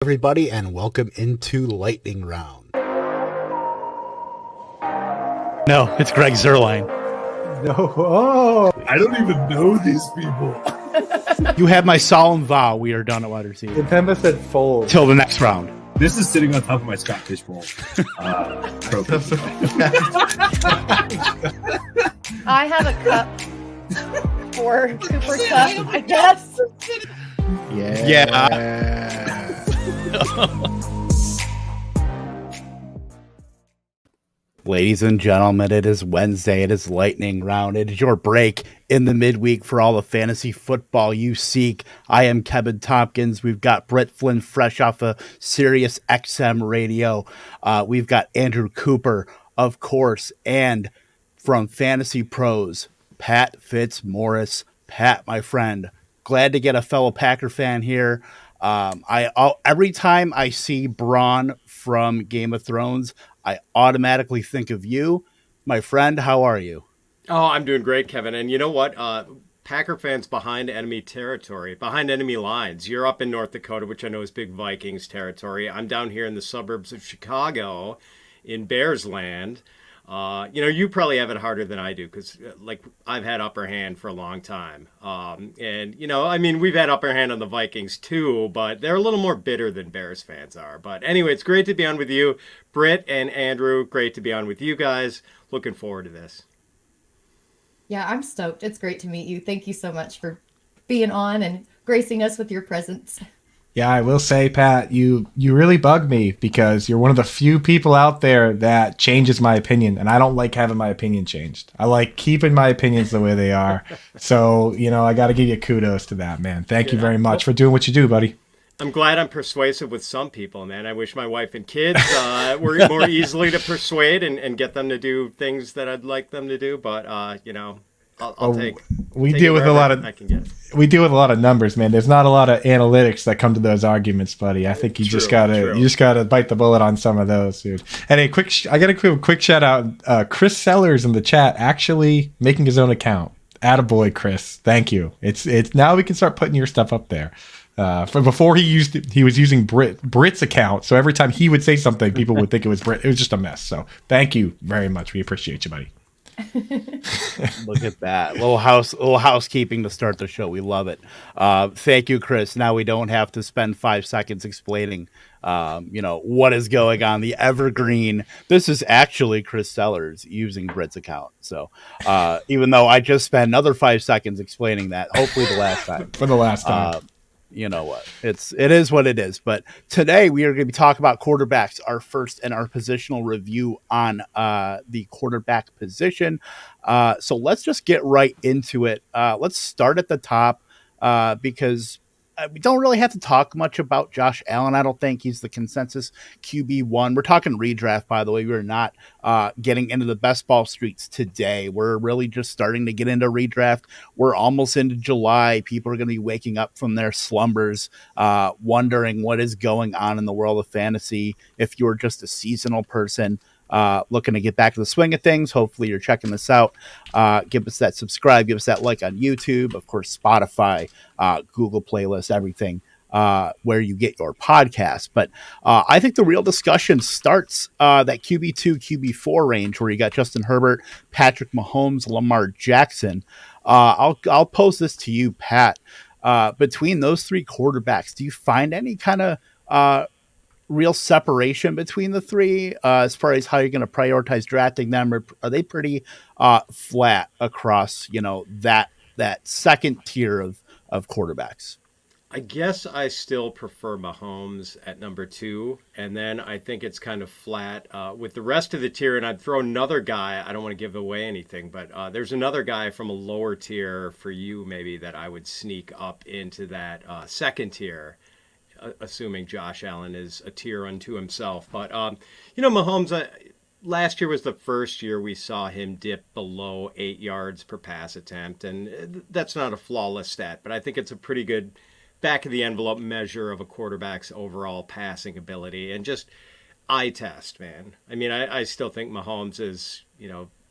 Everybody, and welcome into Lightning Round. No, it's Greg Zerline. No, oh, I don't even know these people. You have my solemn vow. We are done at wide receiver Depemba said fold. till the next round. This is sitting on top of my Scott Fishbowl trophy. I have a cup for Cooper Cup, I guess. Yeah. Ladies and gentlemen, it is Wednesday. It is Lightning Round. It is your break in the midweek for all the fantasy football you seek. I am Kevin Tompkins. We've got Britt Flynn fresh off of Sirius XM radio. We've got Andrew Cooper, of course, and from FantasyPros, Pat Fitzmaurice. Pat, my friend, glad to get a fellow Packer fan here. Every time I see Braun from Game of Thrones, I automatically think of you. My friend, how are you? Oh, I'm doing great, Kevin. And you know what? Packer fans behind enemy territory, behind enemy lines. You're up in North Dakota, which I know is big Vikings territory. I'm down here in the suburbs of Chicago in Bears land. You probably have it harder than I do because, I've had upper hand for a long time. We've had upper hand on the Vikings too, but they're a little more bitter than Bears fans are. But anyway, it's great to be on with you, Britt and Andrew. Great to be on with you guys. Looking forward to this. Yeah, I'm stoked. It's great to meet you. Thank you so much for being on and gracing us with your presence. Yeah, I will say, Pat, you really bug me because you're one of the few people out there that changes my opinion, and I don't like having my opinion changed. I like keeping my opinions the way they are. So, I got to give you kudos to that, man. Thank you very much for doing what you do, buddy. I'm glad I'm persuasive with some people, man. I wish my wife and kids were more easily to persuade and get them to do things that I'd like them to do. But, I'll take we take deal it with a lot of I can get it. we deal with a lot of numbers, man. There's not a lot of analytics that come to those arguments, buddy. I think you just gotta bite the bullet on some of those, dude. And I got a quick shout out. Chris Sellers in the chat actually making his own account. Attaboy, Chris. Thank you. It's now we can start putting your stuff up there. From before he was using Britt's account, so every time he would say something, people would think it was Britt. It was just a mess. So thank you very much. We appreciate you, buddy. Look at that. Little housekeeping to start the show. We love it. Thank you, Chris. Now we don't have to spend 5 seconds explaining what is going on. The evergreen. This is actually Chris Sellers using Britt's account. So even though I just spent another 5 seconds explaining that, hopefully the last time. For the last time. You know what? It is what it is. But today we are going to be talking about quarterbacks, our first and our positional review on the quarterback position. So let's just get right into it. Let's start at the top because we don't really have to talk much about Josh Allen. I don't think he's the consensus QB1. We're talking redraft, by the way. We're not getting into the best ball streets today. We're really just starting to get into redraft. We're almost into July. People are going to be waking up from their slumbers, wondering what is going on in the world of fantasy. If you're just a seasonal person, looking to get back to the swing of things, hopefully you're checking this out. Give us that subscribe, give us that like on YouTube, of course, Spotify, Google playlist, everything where you get your podcast. But I think the real discussion starts that QB2, QB4 range where you got Justin Herbert, Patrick Mahomes, Lamar Jackson. I'll pose this to you, Pat. Between those three quarterbacks, do you find any kind of real separation between the three as far as how you're going to prioritize drafting them? Or are they pretty flat across, that second tier of quarterbacks? I guess I still prefer Mahomes at number 2, and then I think it's kind of flat with the rest of the tier. And I'd throw another guy. I don't want to give away anything, but there's another guy from a lower tier for you maybe that I would sneak up into that second tier, assuming Josh Allen is a tier unto himself. But, Mahomes, last year was the first year we saw him dip below 8 yards per pass attempt. And that's not a flawless stat, but I think it's a pretty good back of the envelope measure of a quarterback's overall passing ability and just eye test, man. I mean, I still think Mahomes is,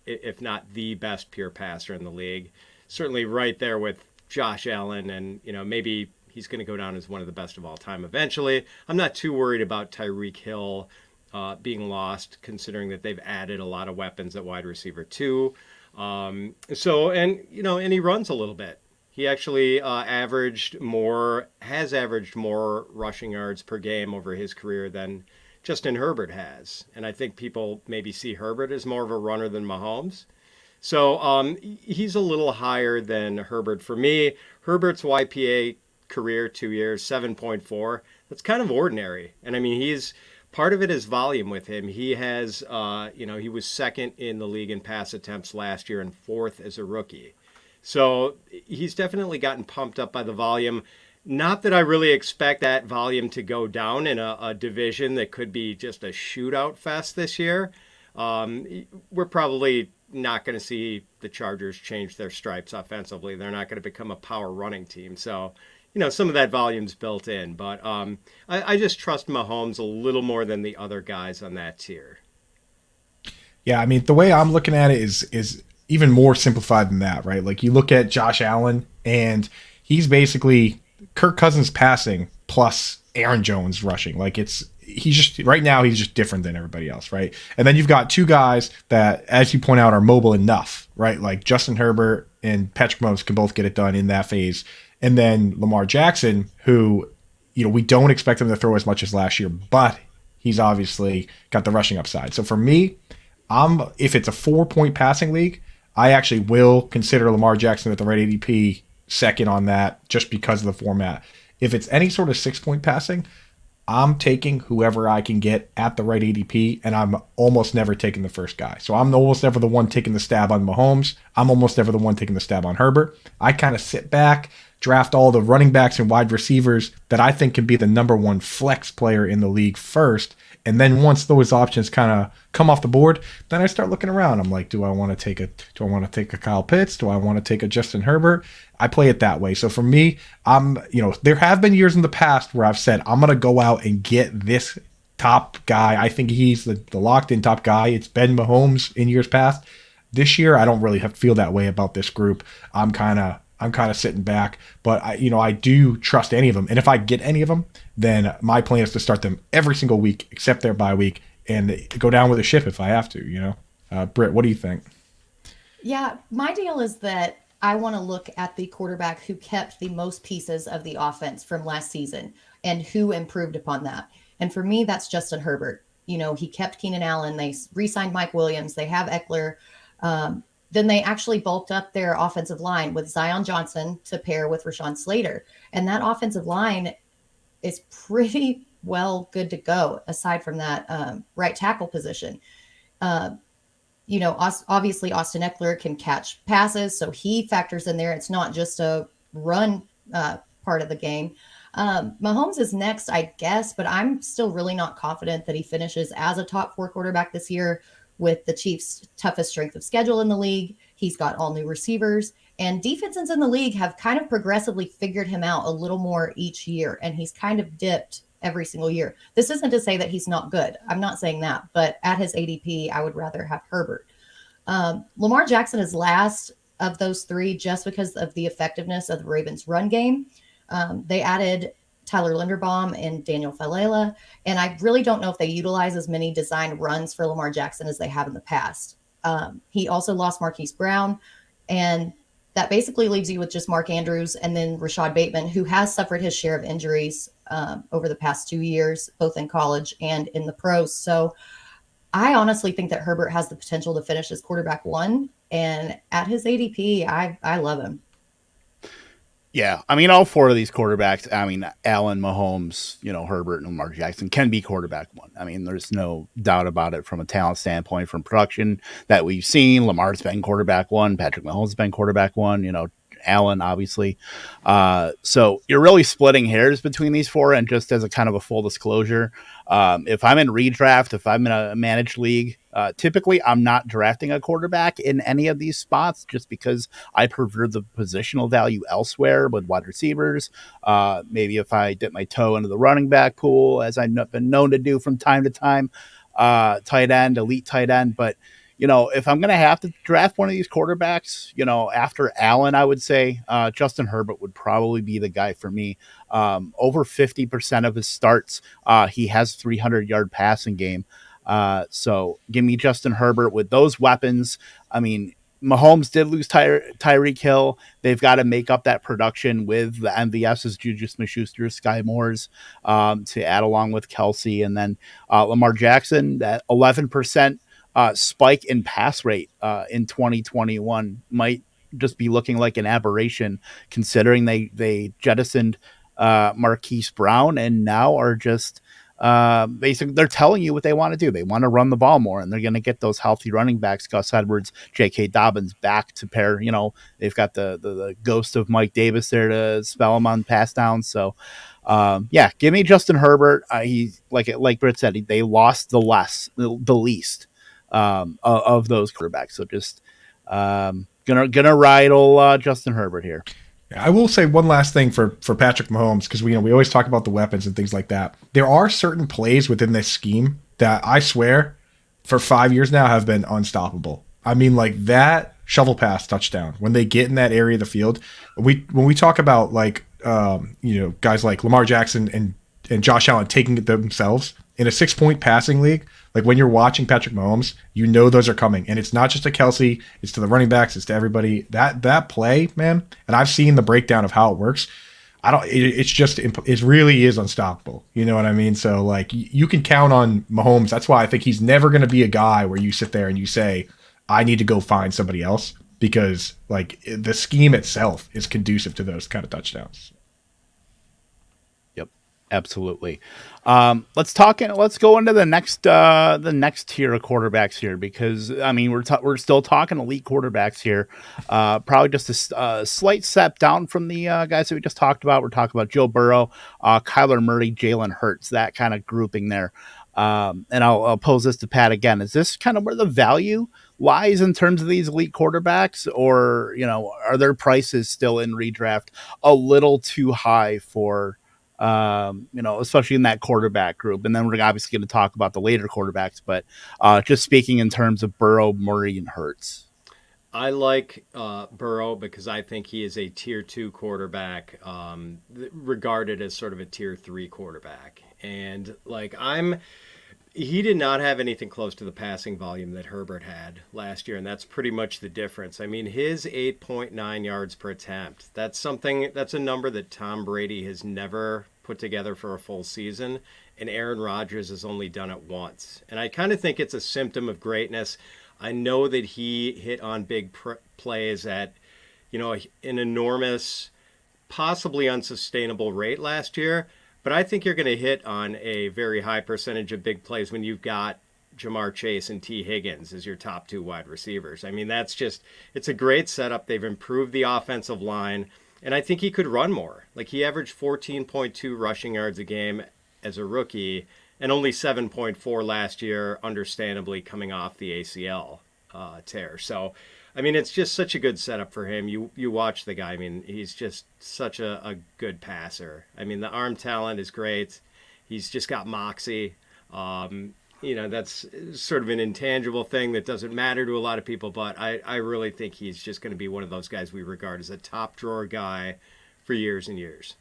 if not the best pure passer in the league, certainly right there with Josh Allen and, maybe he's going to go down as one of the best of all time eventually. I'm not too worried about Tyreek Hill being lost, considering that they've added a lot of weapons at wide receiver too. And he runs a little bit. He actually has averaged more rushing yards per game over his career than Justin Herbert has. And I think people maybe see Herbert as more of a runner than Mahomes. So he's a little higher than Herbert for me. Herbert's YPA career 2 years, 7.4. That's kind of ordinary. And I mean, part of it is volume with him. He has, he was second in the league in pass attempts last year and fourth as a rookie. So he's definitely gotten pumped up by the volume. Not that I really expect that volume to go down in a division that could be just a shootout fest this year. We're probably not going to see the Chargers change their stripes offensively. They're not going to become a power running team. So, some of that volume's built in. But I just trust Mahomes a little more than the other guys on that tier. Yeah, I mean, the way I'm looking at it is even more simplified than that, right? Like you look at Josh Allen, and he's basically Kirk Cousins passing plus Aaron Jones rushing. Like he's just different than everybody else, right? And then you've got two guys that, as you point out, are mobile enough, right? Like Justin Herbert and Patrick Mahomes can both get it done in that phase. And then Lamar Jackson, who, we don't expect him to throw as much as last year, but he's obviously got the rushing upside. So for me, if it's a 4-point passing league, I actually will consider Lamar Jackson at the right ADP second on that just because of the format. If it's any sort of 6-point passing, I'm taking whoever I can get at the right ADP, and I'm almost never taking the first guy. So I'm almost never the one taking the stab on Mahomes. I'm almost never the one taking the stab on Herbert. I kind of sit back, draft all the running backs and wide receivers that I think can be the number one flex player in the league first. And then once those options kind of come off the board, then I start looking around. I'm like, do I want to take a Kyle Pitts? Do I want to take a Justin Herbert? I play it that way. So for me, there have been years in the past where I've said, I'm going to go out and get this top guy. I think he's the locked in top guy. It's been Mahomes in years past. This year, I don't really feel that way about this group. I'm kind of sitting back, but I do trust any of them. And if I get any of them, then my plan is to start them every single week, except their bye week, and go down with a ship if I have to, Britt, what do you think? Yeah, my deal is that I want to look at the quarterback who kept the most pieces of the offense from last season and who improved upon that. And for me, that's Justin Herbert. He kept Keenan Allen. They re-signed Mike Williams. They have Eckler. Then they actually bulked up their offensive line with Zion Johnson to pair with Rashawn Slater. And that offensive line is pretty well good to go, aside from that right tackle position. Obviously Austin Eckler can catch passes, so he factors in there. It's not just a run part of the game. Mahomes is next, I guess, but I'm still really not confident that he finishes as a top 4 quarterback this year. With the Chiefs' toughest strength of schedule in the league, he's got all new receivers, and defenses in the league have kind of progressively figured him out a little more each year, and he's kind of dipped every single year. This isn't to say that he's not good. I'm not saying that, but at his ADP, I would rather have Herbert. Lamar Jackson is last of those 3 just because of the effectiveness of the Ravens' run game. They added Tyler Linderbaum and Daniel Falele. And I really don't know if they utilize as many design runs for Lamar Jackson as they have in the past. He also lost Marquise Brown, and that basically leaves you with just Mark Andrews and then Rashad Bateman, who has suffered his share of injuries over the past 2 years, both in college and in the pros. So I honestly think that Herbert has the potential to finish as quarterback 1, and at his ADP, I love him. Yeah, I mean, all 4 of these quarterbacks, Allen, Mahomes, Herbert, and Lamar Jackson can be quarterback 1. I mean, there's no doubt about it from a talent standpoint, from production that we've seen. Lamar's been quarterback 1. Patrick Mahomes has been quarterback 1. Allen, obviously. So you're really splitting hairs between these 4. And just as a kind of a full disclosure, if I'm in redraft, if I'm in a managed league, typically I'm not drafting a quarterback in any of these spots just because I prefer the positional value elsewhere with wide receivers. Maybe if I dip my toe into the running back pool, as I've been known to do from time to time, tight end, elite tight end. But if I'm going to have to draft one of these quarterbacks, after Allen, I would say Justin Herbert would probably be the guy for me. Over 50% of his starts, he has 300-yard passing game. So give me Justin Herbert with those weapons. I mean, Mahomes did lose Tyreek Hill. They've got to make up that production with the MVS's, Juju Smith-Schuster, Sky Moore's, to add along with Kelsey. And then Lamar Jackson, that 11% spike in pass rate in 2021 might just be looking like an aberration, considering they jettisoned Marquise Brown and now are just basically they're telling you what they want to do. They want to run the ball more, and they're going to get those healthy running backs, Gus Edwards, J.K. Dobbins, back to pair. They've got the ghost of Mike Davis there to spell them on pass downs. So give me Justin Herbert. He like Britt said, they lost the least of those quarterbacks. So just gonna ride old Justin Herbert here. I will say one last thing for Patrick Mahomes, because we always talk about the weapons and things like that. There are certain plays within this scheme that I swear for 5 years now have been unstoppable. I mean, like that shovel pass touchdown, when they get in that area of the field, when we talk about guys like Lamar Jackson and Josh Allen taking it themselves in a 6-point passing league, like when you're watching Patrick Mahomes, those are coming. And it's not just to Kelsey, it's to the running backs, it's to everybody. That play, man, and I've seen the breakdown of how it works. It really is unstoppable. You know what I mean? So like you can count on Mahomes. That's why I think he's never going to be a guy where you sit there and you say, I need to go find somebody else, because like the scheme itself is conducive to those kind of touchdowns. Absolutely. Let's go into the next tier of quarterbacks here, because I mean we're still talking elite quarterbacks here. Probably just a slight step down from the guys that we just talked about. We're talking about Joe Burrow, Kyler Murray, Jalen Hurts, that kind of grouping there. And I'll pose this to Pat again. Is this kind of where the value lies in terms of these elite quarterbacks, or are their prices still in redraft a little too high for especially in that quarterback group? And then we're obviously going to talk about the later quarterbacks, but just speaking in terms of Burrow, Murray, and Hurts. I like Burrow because I think he is a tier 2 quarterback, regarded as sort of a tier 3 quarterback. And he did not have anything close to the passing volume that Herbert had last year, and that's pretty much the difference. I mean, his 8.9 yards per attempt, that's a number that Tom Brady has never put together for a full season, and Aaron Rodgers has only done it once. And I kind of think it's a symptom of greatness. I know that he hit on big plays at, an enormous, possibly unsustainable rate last year, but I think you're going to hit on a very high percentage of big plays when you've got Jamar Chase and T. Higgins as your top 2 wide receivers. I mean, it's a great setup. They've improved the offensive line, and I think he could run more. Like, he averaged 14.2 rushing yards a game as a rookie, and only 7.4 last year, understandably coming off the ACL tear. So, I mean, it's just such a good setup for him. You watch the guy. I mean, he's just such a good passer. I mean, the arm talent is great. He's just got moxie. That's sort of an intangible thing that doesn't matter to a lot of people, but I really think he's just going to be one of those guys we regard as a top drawer guy for years and years.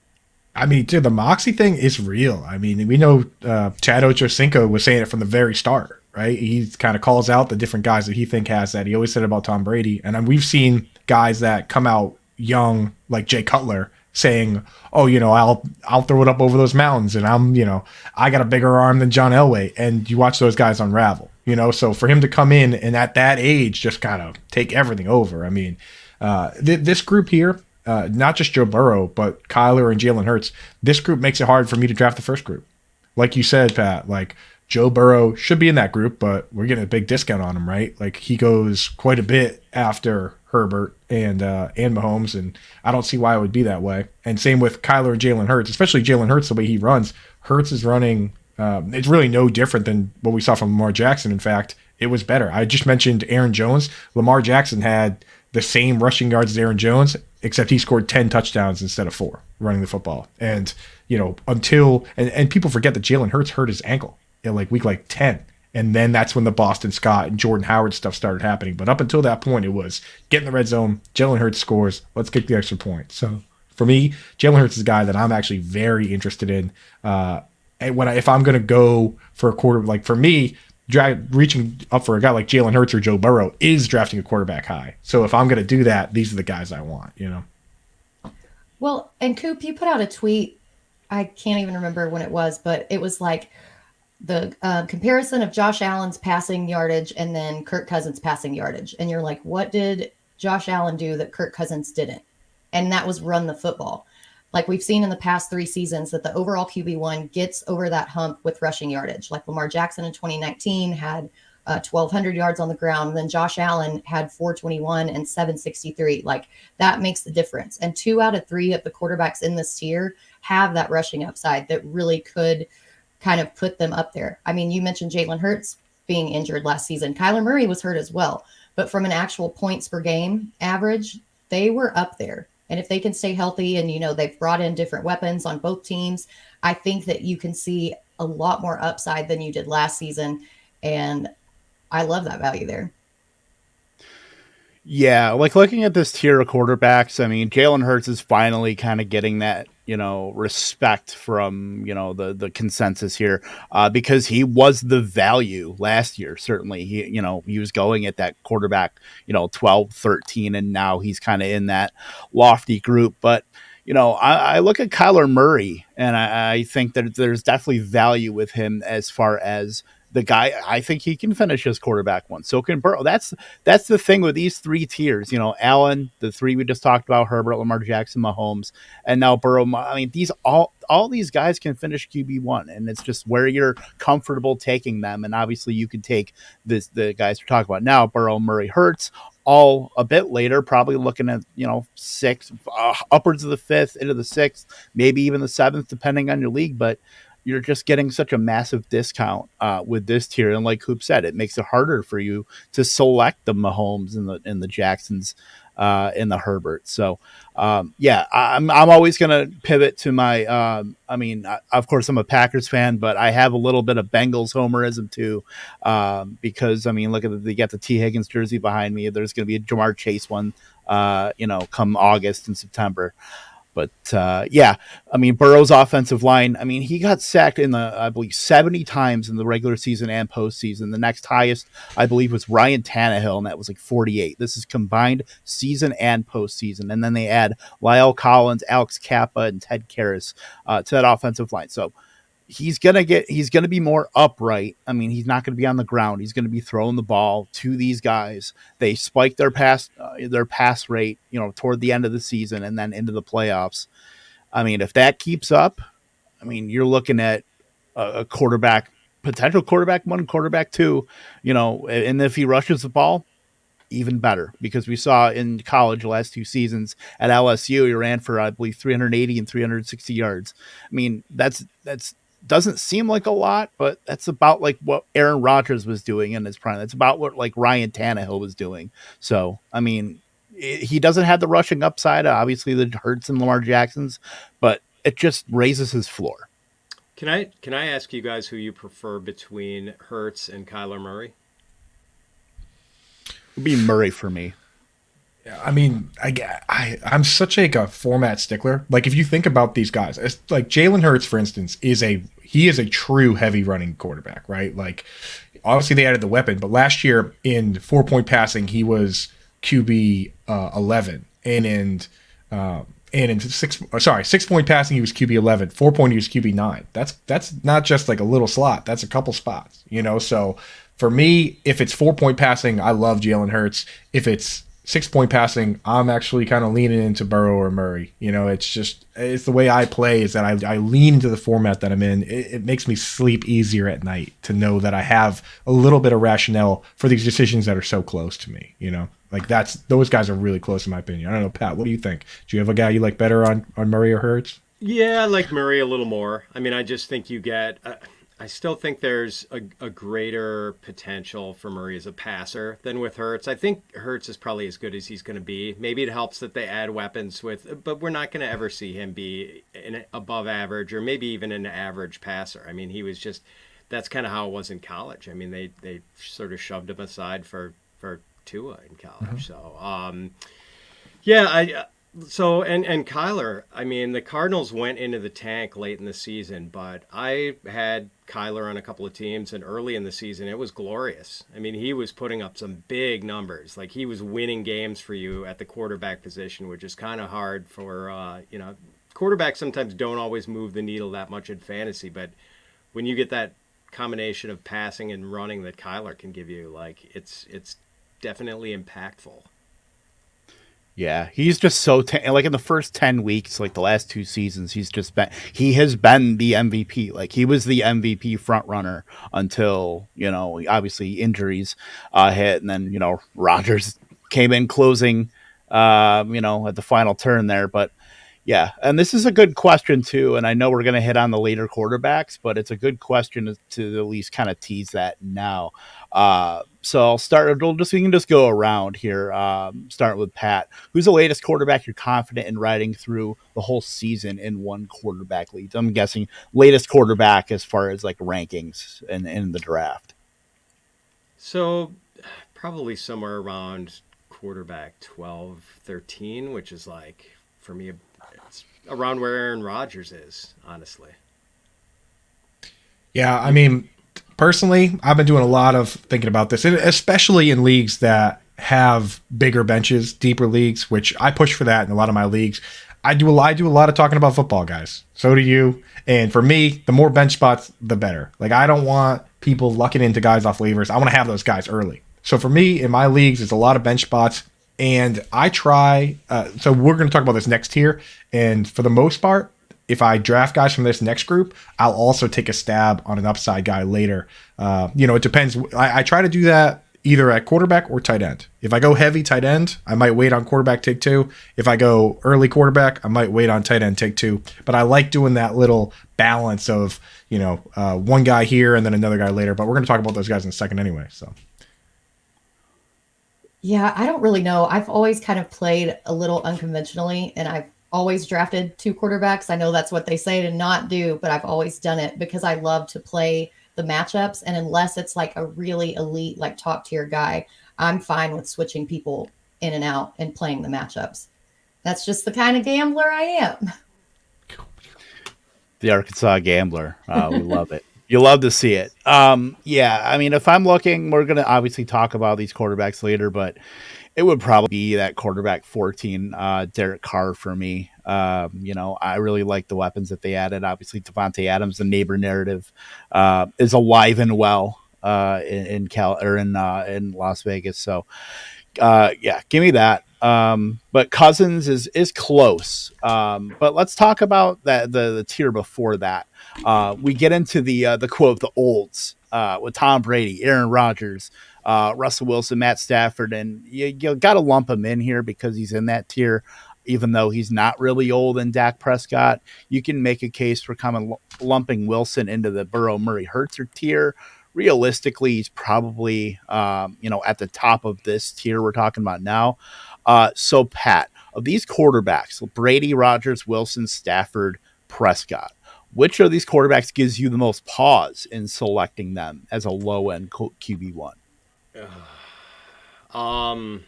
I mean, dude, the moxie thing is real. I mean, we know Chad Ochocinco was saying it from the very start, right? He kind of calls out the different guys that he think has that. He always said about Tom Brady. And we've seen guys that come out young, like Jay Cutler, saying, oh, I'll throw it up over those mountains, and I got a bigger arm than John Elway. And you watch those guys unravel, so for him to come in and at that age just kind of take everything over. I mean, this group here, not just Joe Burrow, but Kyler and Jalen Hurts, this group makes it hard for me to draft the first group. Like you said, Pat, like Joe Burrow should be in that group, but we're getting a big discount on him, right? Like he goes quite a bit after Herbert and Mahomes, and I don't see why it would be that way. And same with Kyler and Jalen Hurts, especially Jalen Hurts, the way he runs. Hurts is running, it's really no different than what we saw from Lamar Jackson. In fact, it was better. I just mentioned Aaron Jones. Lamar Jackson had the same rushing yards as Aaron Jones, except he scored 10 touchdowns instead of 4 running the football. And, until people forget that Jalen Hurts hurt his ankle in week 10. And then that's when the Boston Scott and Jordan Howard stuff started happening. But up until that point, it was get in the red zone, Jalen Hurts scores, let's get the extra point. So for me, Jalen Hurts is a guy that I'm actually very interested in. And if I'm going to go for a quarter, like for me, reaching up for a guy like Jalen Hurts or Joe Burrow is drafting a quarterback high. So if I'm going to do that, these are the guys I want, Well, and Coop, you put out a tweet. I can't even remember when it was, but it was like the comparison of Josh Allen's passing yardage and then Kirk Cousins' passing yardage. And you're like, what did Josh Allen do that Kirk Cousins didn't? And that was run the football. Like we've seen in the past 3 seasons that the overall QB1 gets over that hump with rushing yardage. Like Lamar Jackson in 2019 had 1,200 yards on the ground. And then Josh Allen had 421 and 763. Like that makes the difference. And 2 out of 3 of the quarterbacks in this tier have that rushing upside that really could kind of put them up there. I mean, you mentioned Jalen Hurts being injured last season. Kyler Murray was hurt as well. But from an actual points per game average, they were up there. And if they can stay healthy and, they've brought in different weapons on both teams, I think that you can see a lot more upside than you did last season. And I love that value there. Yeah, like looking at this tier of quarterbacks, I mean, Jalen Hurts is finally kind of getting that, respect from, the consensus here because he was the value last year. Certainly, he was going at that quarterback, 12, 13, and now he's kind of in that lofty group. But, I look at Kyler Murray and I think that there's definitely value with him as far as the guy. I think he can finish his quarterback one. So can Burrow. That's the thing with these 3 tiers. Allen, the 3 we just talked about, Herbert, Lamar Jackson, Mahomes, and now Burrow. I mean, all these guys can finish QB1, and it's just where you're comfortable taking them. And obviously, you can take the guys we're talking about now: Burrow, Murray, Hurts. All a bit later, probably looking at 6, upwards of the 5th, into the 6th, maybe even the 7th, depending on your league. But you're just getting such a massive discount with this tier, and like Coop said, it makes it harder for you to select the Mahomes and the Jacksons and the Herbert. So I'm always going to pivot to my. Of course, I'm a Packers fan, but I have a little bit of Bengals homerism too, because look at they got the T Higgins jersey behind me. There's going to be a Jamar Chase one, come August and September. But Burrow's offensive line, he got sacked I believe 70 times in the regular season and postseason. The next highest, I believe, was Ryan Tannehill, and that was like 48. This is combined season and postseason. And then they add Lyle Collins, Alex Kappa, and Ted Karras to that offensive line. So he's gonna be more upright. He's not gonna be on the ground. He's gonna be throwing the ball to these guys. They spike their pass rate, toward the end of the season and then into the playoffs. If that keeps up, you're looking at a quarterback, potential quarterback 1, quarterback 2, and if he rushes the ball, even better, because we saw in college the last 2 seasons at LSU, he ran for, I believe, 380 and 360 yards. That's doesn't seem like a lot, but that's about like what Aaron Rodgers was doing in his prime. That's about what like Ryan Tannehill was doing. So, he doesn't have the rushing upside, obviously the Hurts and Lamar Jacksons, but it just raises his floor. Can I ask you guys who you prefer between Hurts and Kyler Murray? It would be Murray for me. I'm such a format stickler. Like if you think about these guys, it's like Jalen Hurts, for instance, is a true heavy running quarterback, right? Like obviously they added the weapon, but last year in 4-point passing he was QB 11, and in 6-point passing he was QB 11, 4-point he was QB 9. That's not just like a little slot. That's a couple spots, So for me, if it's 4-point passing, I love Jalen Hurts. If it's 6-point passing, I'm actually kind of leaning into Burrow or Murray. It's the way I play is that I lean into the format that I'm in. It makes me sleep easier at night to know that I have a little bit of rationale for these decisions that are so close to me. Like those guys are really close in my opinion. I don't know, Pat, what do you think? Do you have a guy you like better on Murray or Hurts? Yeah, I like Murray a little more. I just think you get. I still think there's a greater potential for Murray as a passer than with Hurts. I think Hurts is probably as good as he's going to be. Maybe it helps that they add weapons but we're not going to ever see him be above average or maybe even an average passer. He was just that's kind of how it was in college. I mean, they sort of shoved him aside for Tua in college. So so and Kyler, I mean, the Cardinals went into the tank late in the season, but I had Kyler on a couple of teams, and early in the season it was glorious. I mean, he was putting up some big numbers. Like, he was winning games for you at the quarterback position, which is kind of hard for quarterbacks sometimes don't always move the needle that much in fantasy, but when you get that combination of passing and running that Kyler can give you, like, it's definitely impactful. Yeah, he's just so like in the first 10 weeks, like the last 2 seasons, he has been the MVP. Like, he was the MVP front runner until, obviously injuries hit, and then Rodgers came in closing at the final turn there. But yeah, and this is a good question too, and I know we're going to hit on the later quarterbacks, but it's a good question to at least kind of tease that now. So I'll start. We can just go around here. Start with Pat. Who's the latest quarterback you're confident in riding through the whole season in one quarterback league? I'm guessing latest quarterback as far as like rankings in the draft. So probably somewhere around quarterback 12, 13, which is like, for me, it's around where Aaron Rodgers is, honestly. Yeah, I mean, personally, I've been doing a lot of thinking about this, and especially in leagues that have bigger benches, deeper leagues, which I push for that in a lot of my leagues. I do a lot of talking about football, guys. So do you. And for me, the more bench spots, the better. Like, I don't want people lucking into guys off waivers. I want to have those guys early. So for me, in my leagues, it's a lot of bench spots. And I try, so we're going to talk about this next tier. And for the most part, if I draft guys from this next group, I'll also take a stab on an upside guy later. It depends. I try to do that either at quarterback or tight end. If I go heavy tight end, I might wait on quarterback, take 2. If I go early quarterback, I might wait on tight end, take 2. But I like doing that little balance of, one guy here and then another guy later. But we're going to talk about those guys in a second anyway. So. Yeah, I don't really know. I've always kind of played a little unconventionally, and I've always drafted 2 quarterbacks. I know that's what they say to not do, but I've always done it because I love to play the matchups. And unless it's like a really elite, like top tier guy, I'm fine with switching people in and out and playing the matchups. That's just the kind of gambler I am. The Arkansas gambler. We love it. You love to see it. Yeah, I mean, if I'm looking, we're going to obviously talk about these quarterbacks later, but it would probably be that quarterback 14, Derek Carr for me. I really like the weapons that they added. Obviously, Devonte Adams, the neighbor narrative, is alive and well in Las Vegas. So, yeah, give me that. But Cousins is close. But let's talk about the tier before that. We get into the quote, the olds, with Tom Brady, Aaron Rodgers, Russell Wilson, Matt Stafford, and you got to lump him in here because he's in that tier, even though he's not really old. And Dak Prescott, you can make a case for lumping Wilson into the Burrow, Murray, Hurts tier. Realistically, he's probably at the top of this tier we're talking about now. So Pat, of these quarterbacks, Brady, Rodgers, Wilson, Stafford, Prescott, which of these quarterbacks gives you the most pause in selecting them as a low end QB1? I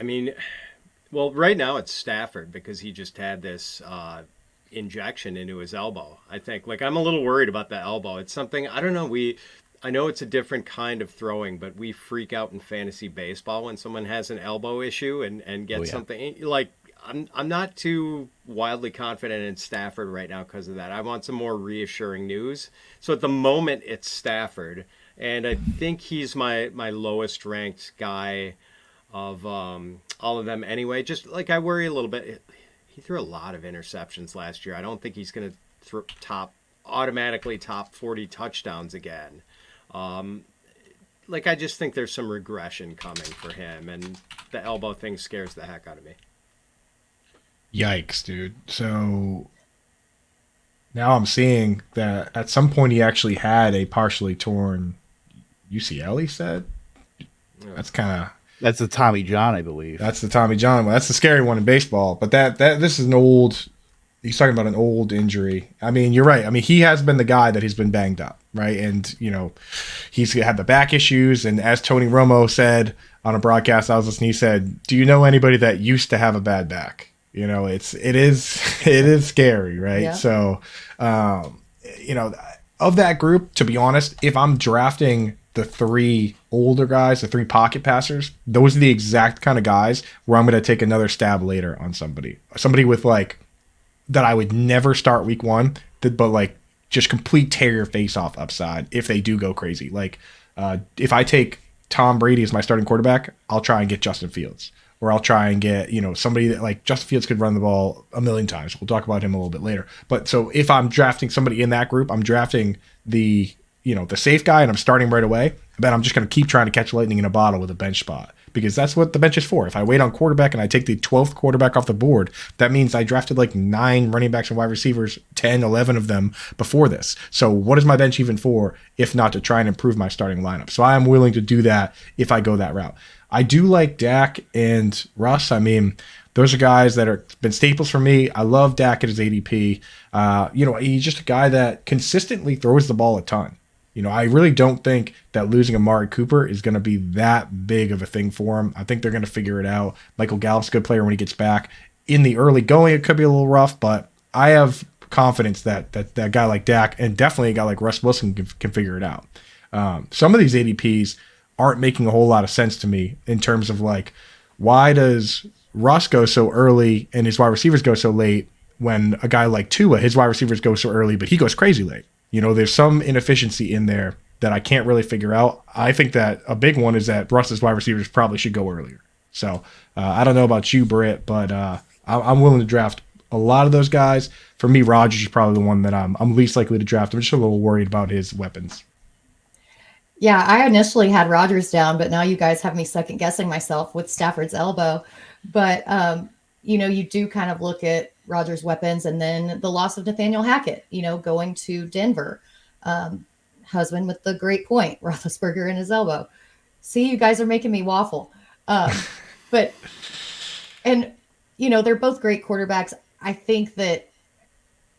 mean, well, right now it's Stafford because he just had this injection into his elbow. I think, like, I'm a little worried about the elbow. It's something, I don't know. I know it's a different kind of throwing, but we freak out in fantasy baseball when someone has an elbow issue and gets something like. I'm not too wildly confident in Stafford right now because of that. I want some more reassuring news. So at the moment, it's Stafford, and I think he's my lowest ranked guy of all of them anyway. Just like I worry a little bit. He threw a lot of interceptions last year. I don't think he's going to automatically top 40 touchdowns again. I just think there's some regression coming for him, and the elbow thing scares the heck out of me. Yikes, dude. So now I'm seeing that at some point he actually had a partially torn UCL, he said. That's the Tommy John, I believe. That's the Tommy John one. That's the scary one in baseball. But this is an old he's talking about an old injury. I mean, you're right. I mean, he has been the guy that he's been banged up, right? And, he's had the back issues. And as Tony Romo said on a broadcast I was listening, he said, do you know anybody that used to have a bad back? It is scary, right? Yeah. So, of that group, to be honest, if I'm drafting the three older guys, the three pocket passers, those are the exact kind of guys where I'm going to take another stab later on somebody with that I would never start week one, but just complete tear your face off upside if they do go crazy. If I take Tom Brady as my starting quarterback, I'll try and get Justin Fields, or I'll try and get, somebody that Justin Fields could run the ball a million times. We'll talk about him a little bit later. But so if I'm drafting somebody in that group, I'm drafting the safe guy and I'm starting right away. But I'm just going to keep trying to catch lightning in a bottle with a bench spot, because that's what the bench is for. If I wait on quarterback and I take the 12th quarterback off the board, that means I drafted 9 running backs and wide receivers, 10, 11 of them before this. So what is my bench even for if not to try and improve my starting lineup? So I am willing to do that if I go that route. I do like Dak and Russ. I mean, those are guys that are been staples for me. I love Dak at his ADP. He's just a guy that consistently throws the ball a ton. I really don't think that losing Amari Cooper is going to be that big of a thing for him. I think they're going to figure it out. Michael Gallup's a good player when he gets back. In the early going, it could be a little rough, but I have confidence that guy like Dak and definitely a guy like Russ Wilson can figure it out. Some of these ADPs aren't making a whole lot of sense to me in terms of why does Russ go so early and his wide receivers go so late when a guy like Tua, his wide receivers go so early, but he goes crazy late. There's some inefficiency in there that I can't really figure out. I think that a big one is that Russ's wide receivers probably should go earlier. So I don't know about you, Britt, but I'm willing to draft a lot of those guys. For me, Rodgers is probably the one that I'm least likely to draft. I'm just a little worried about his weapons. Yeah, I initially had Rodgers down, but now you guys have me second guessing myself with Stafford's elbow. But, you do kind of look at Rodgers' weapons and then the loss of Nathaniel Hackett, going to Denver. Husband with the great point, Roethlisberger in his elbow. See, you guys are making me waffle. They're both great quarterbacks. I think that,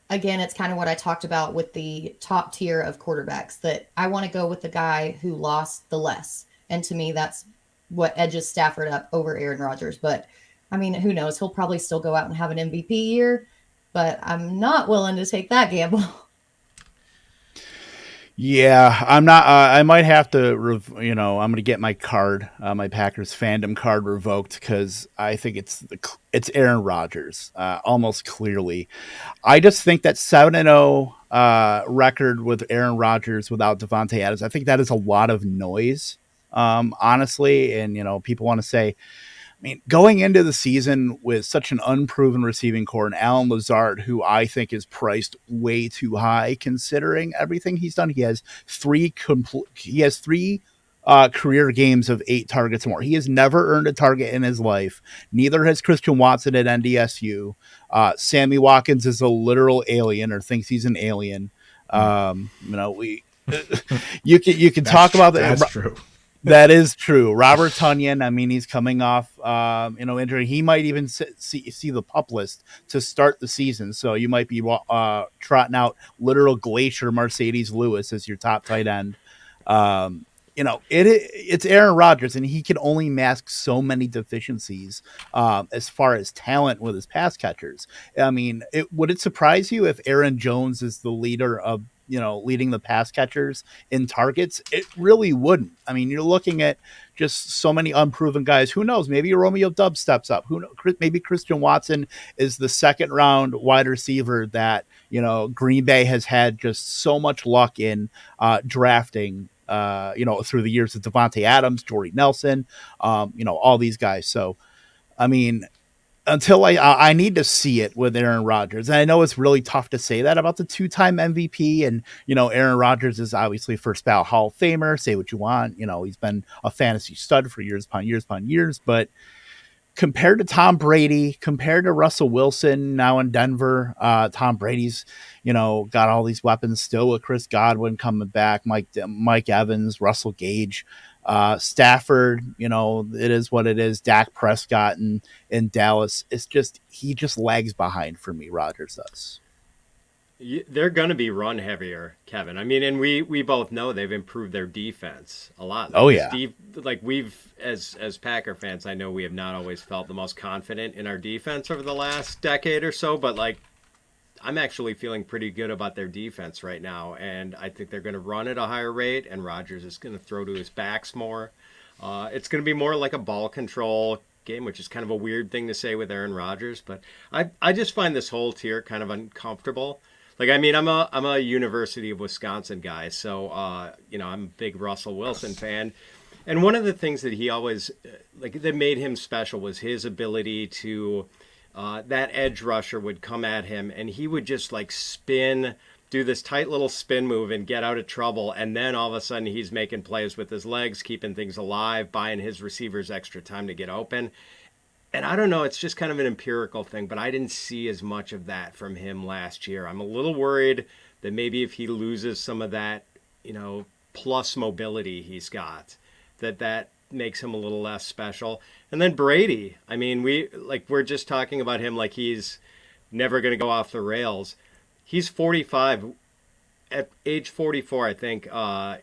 again, it's kind of what I talked about with the top tier of quarterbacks, that I want to go with the guy who lost the less. And to me, that's what edges Stafford up over Aaron Rodgers. But I mean, who knows? He'll probably still go out and have an MVP year, but I'm not willing to take that gamble. Yeah, I'm not. I might have to, I'm going to get my card, my Packers fandom card revoked, because I think it's Aaron Rodgers, almost clearly. I just think that 7-0 record with Aaron Rodgers without Devonte Adams, I think that is a lot of noise, honestly. And people want to say, going into the season with such an unproven receiving core and Allen Lazard, who I think is priced way too high considering everything he's done. He has three career games of 8 targets or more. He has never earned a target in his life. Neither has Christian Watson at NDSU. Sammy Watkins is a literal alien, or thinks he's an alien. You can talk about that. That's true. That is true. Robert Tonyan, he's coming off, injury. He might even see the PUP list to start the season. So you might be trotting out literal glacier Mercedes Lewis as your top tight end. It's Aaron Rodgers, and he can only mask so many deficiencies as far as talent with his pass catchers. Would it surprise you if Aaron Jones is the leader of leading the pass catchers in targets? It really wouldn't. You're looking at just so many unproven guys. Who knows? Maybe Romeo Doubs steps up. Who knows? Maybe Christian Watson is the second round wide receiver that, Green Bay has had just so much luck in drafting, through the years of Devonte Adams, Jordy Nelson, all these guys. So, until I need to see it with Aaron Rodgers. And I know it's really tough to say that about the 2-time MVP. And, Aaron Rodgers is obviously first ballot Hall of Famer. Say what you want. He's been a fantasy stud for years upon years. But compared to Tom Brady, compared to Russell Wilson now in Denver, Tom Brady's, got all these weapons still with Chris Godwin coming back, Mike Evans, Russell Gage. Stafford, it is what it is. Dak Prescott in Dallas, he just lags behind for me. Rodgers does. They're going to be run heavier, Kevin. I mean, and we both know they've improved their defense a lot. Oh yeah. We've as Packer fans, I know we have not always felt the most confident in our defense over the last decade or so, but I'm actually feeling pretty good about their defense right now, and I think they're going to run at a higher rate, and Rodgers is going to throw to his backs more. It's going to be more like a ball control game, which is kind of a weird thing to say with Aaron Rodgers, but I just find this whole tier kind of uncomfortable. I'm a University of Wisconsin guy, so I'm a big Russell Wilson fan. And one of the things that he always that made him special was his ability to that edge rusher would come at him and he would just spin, do this tight little spin move and get out of trouble, and then all of a sudden he's making plays with his legs, keeping things alive, buying his receivers extra time to get open. And I don't know, it's just kind of an empirical thing, but I didn't see as much of that from him last year. I'm a little worried that maybe if he loses some of that, plus mobility he's got, that makes him a little less special. And then Brady, I mean, we're just talking about him like he's never going to go off the rails. He's 45. At age 44, I think,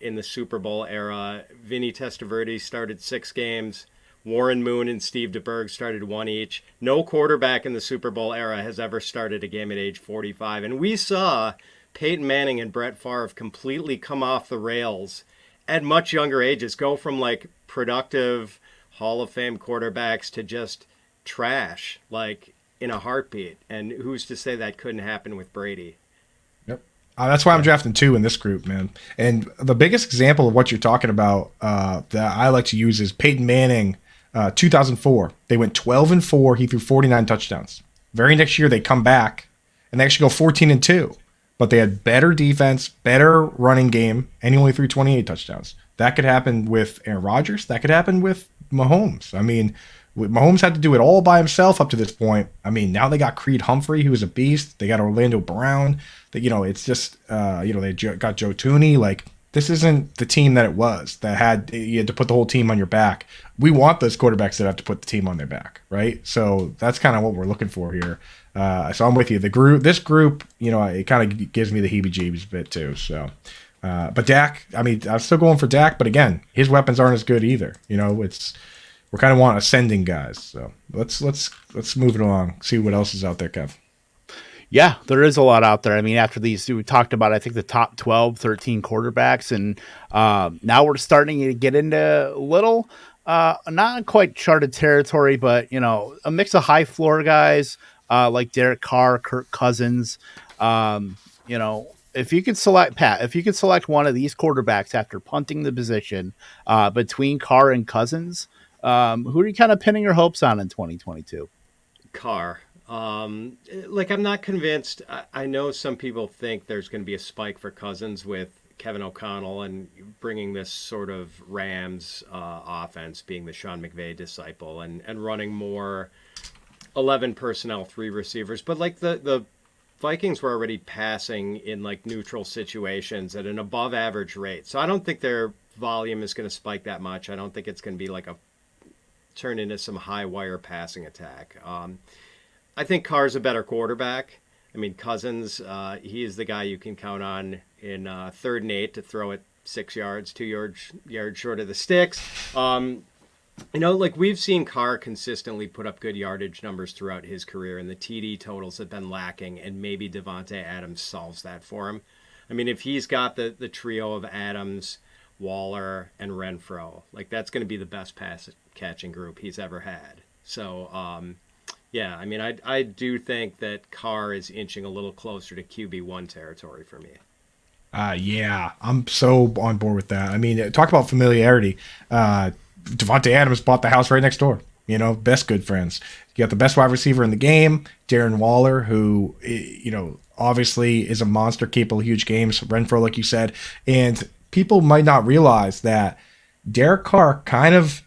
in the Super Bowl era, Vinny Testaverde started 6 games. Warren Moon and Steve DeBerg started 1 each. No quarterback in the Super Bowl era has ever started a game at age 45. And we saw Peyton Manning and Brett Favre completely come off the rails at much younger ages, go from productive Hall of Fame quarterbacks to just trash, in a heartbeat. And who's to say that couldn't happen with Brady? Yep. That's why I'm drafting 2 in this group, man. And the biggest example of what you're talking about that I like to use is Peyton Manning. 2004, they went 12-4. He threw 49 touchdowns. Very next year, they come back and they actually go 14-2. But they had better defense, better running game, and he only threw 28 touchdowns. That could happen with Aaron Rodgers. That could happen with Mahomes. I mean, Mahomes had to do it all by himself up to this point. I mean, now they got Creed Humphrey, who is a beast. They got Orlando Brown. It's just, they got Joe Tooney. This isn't the team that it was that you had to put the whole team on your back. We want those quarterbacks that have to put the team on their back, right? So that's kind of what we're looking for here. So I'm with you. This group, it kind of gives me the heebie-jeebies a bit too. So, but Dak, I mean, I'm still going for Dak, but again, his weapons aren't as good either. We're kind of want ascending guys. So let's move it along. See what else is out there, Kev. Yeah, there is a lot out there. I mean, after these, we talked about, I think, the top 12, 13 quarterbacks, and now we're starting to get into a little, not quite charted territory, but, a mix of high floor guys like Derek Carr, Kirk Cousins. If you could select one of these quarterbacks after punting the position between Carr and Cousins, who are you kind of pinning your hopes on in 2022? Carr. I'm not convinced. I know some people think there's going to be a spike for Cousins with Kevin O'Connell and bringing this sort of Rams offense, being the Sean McVay disciple, and running more 11 personnel, 3 receivers. But the Vikings were already passing in neutral situations at an above average rate. So I don't think their volume is going to spike that much. I don't think it's going to be turn into some high wire passing attack. I think Carr's a better quarterback. I mean, Cousins, he is the guy you can count on in 3rd and 8 to throw it 6 yards, 2 yards short of the sticks. We've seen Carr consistently put up good yardage numbers throughout his career, and the TD totals have been lacking, and maybe Devonte Adams solves that for him. I mean, if he's got the trio of Adams, Waller, and Renfro, that's going to be the best pass-catching group he's ever had. So, yeah, I mean, I do think that Carr is inching a little closer to QB1 territory for me. Yeah, I'm so on board with that. I mean, talk about familiarity. Devonte Adams bought the house right next door. Best good friends. You got the best wide receiver in the game, Darren Waller, who, obviously is a monster, capable of huge games. Renfro, like you said. And people might not realize that Derek Carr kind of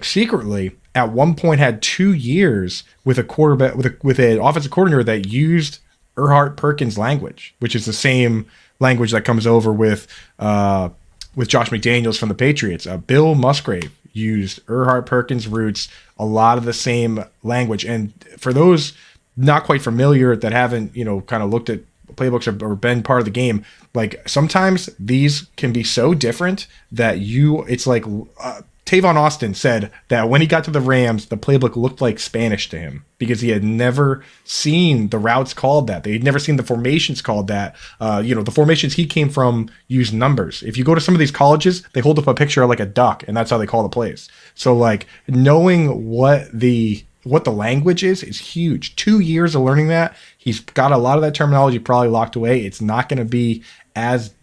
secretly at one point had 2 years with a quarterback with an offensive coordinator that used Erhardt Perkins language, which is the same language that comes over with with Josh McDaniels from the Patriots. Bill Musgrave used Erhardt, Perkins, Roots, a lot of the same language. And for those not quite familiar that haven't, kind of looked at playbooks or been part of the game, like sometimes these can be so different that it's like Tavon Austin said that when he got to the Rams, the playbook looked like Spanish to him because he had never seen the routes called that. They'd never seen the formations called that. The formations he came from use numbers. If you go to some of these colleges, they hold up a picture of like a duck, and that's how they call the plays. So like knowing what the language is huge. 2 years of learning that. He's got a lot of that terminology probably locked away. It's not going to be as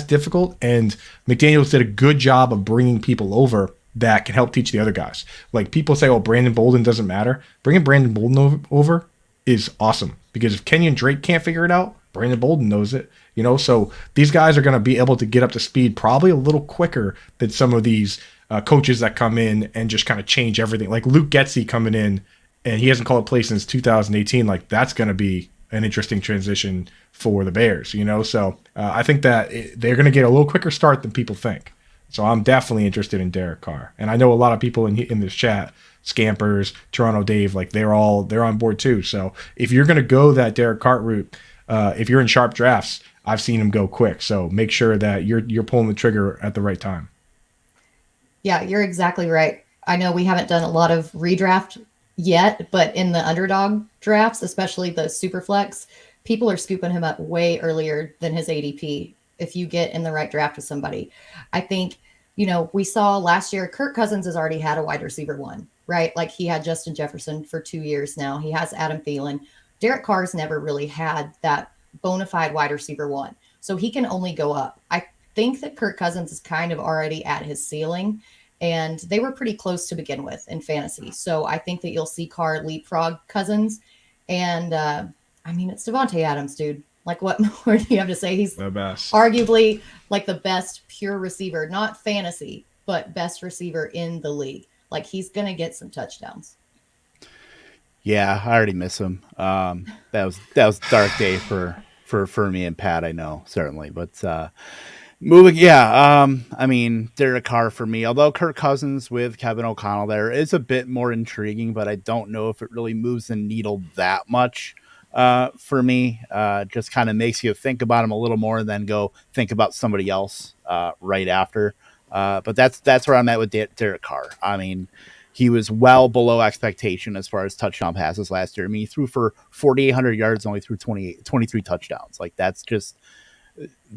difficult. And McDaniels did a good job of bringing people over that can help teach the other guys. Like people say, oh, Brandon Bolden doesn't matter. Bringing Brandon Bolden over is awesome because if Kenyon Drake can't figure it out, Brandon Bolden knows it. So these guys are going to be able to get up to speed probably a little quicker than some of these coaches that come in and just kind of change everything. Like Luke Getsy coming in, and he hasn't called a play since 2018. Like that's going to be an interesting transition for the Bears, So I think that they're going to get a little quicker start than people think. So I'm definitely interested in Derek Carr. And I know a lot of people in this chat, Scampers, Toronto Dave, like they're on board too. So if you're going to go that Derek Carr route, if you're in sharp drafts, I've seen him go quick. So make sure that you're pulling the trigger at the right time. Yeah, you're exactly right. I know we haven't done a lot of redraft yet, but in the underdog drafts, especially the super flex, people are scooping him up way earlier than his ADP. If you get in the right draft with somebody, I think, we saw last year, Kirk Cousins has already had a wide receiver one, right? Like he had Justin Jefferson for 2 years now. He has Adam Thielen. Derek Carr's never really had that bona fide wide receiver one. So he can only go up. I think that Kirk Cousins is kind of already at his ceiling, and they were pretty close to begin with in fantasy. So I think that you'll see Carr leapfrog Cousins. And it's Devonte Adams, dude. Like, what more do you have to say? He's the best, arguably like the best pure receiver, not fantasy, but best receiver in the league. Like, he's going to get some touchdowns. Yeah, I already miss him. That was a dark day for me and Pat, I know, certainly. But Derek Carr for me, although Kirk Cousins with Kevin O'Connell there is a bit more intriguing, but I don't know if it really moves the needle that much. For me, just kind of makes you think about him a little more and then go think about somebody else right after. But that's where I'm at with Derek Carr. I mean, he was well below expectation as far as touchdown passes last year. I mean, he threw for 4,800 yards, only threw 23 touchdowns. Like that's just,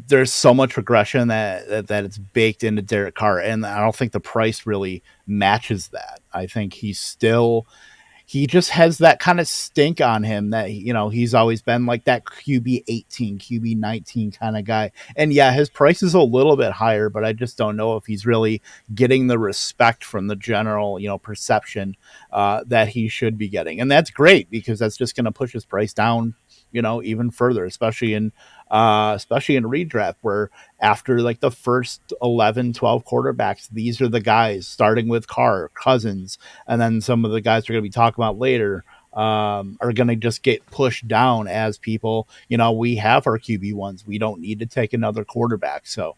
there's so much regression that it's baked into Derek Carr, and I don't think the price really matches that. I think he just has that kind of stink on him that, he's always been like that QB 18, QB 19 kind of guy. And yeah, his price is a little bit higher, but I just don't know if he's really getting the respect from the general, perception that he should be getting. And that's great because that's just going to push his price down, even further, especially in redraft, where after like the first 11, 12 quarterbacks, these are the guys starting with Carr, Cousins, and then some of the guys we're going to be talking about later are going to just get pushed down as people, we have our QB1s. We don't need to take another quarterback. So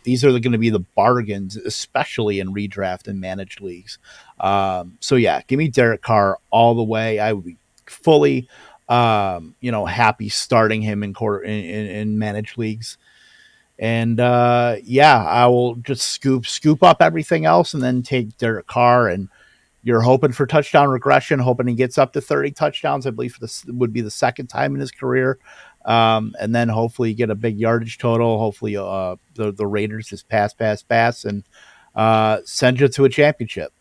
these are going to be the bargains, especially in redraft and managed leagues. So yeah, give me Derek Carr all the way. I would be fully happy starting him in managed leagues. And I will just scoop up everything else and then take Derek Carr. And you're hoping for touchdown regression, hoping he gets up to 30 touchdowns. I believe this would be the second time in his career. And then hopefully you get a big yardage total. Hopefully the Raiders just pass and send you to a championship.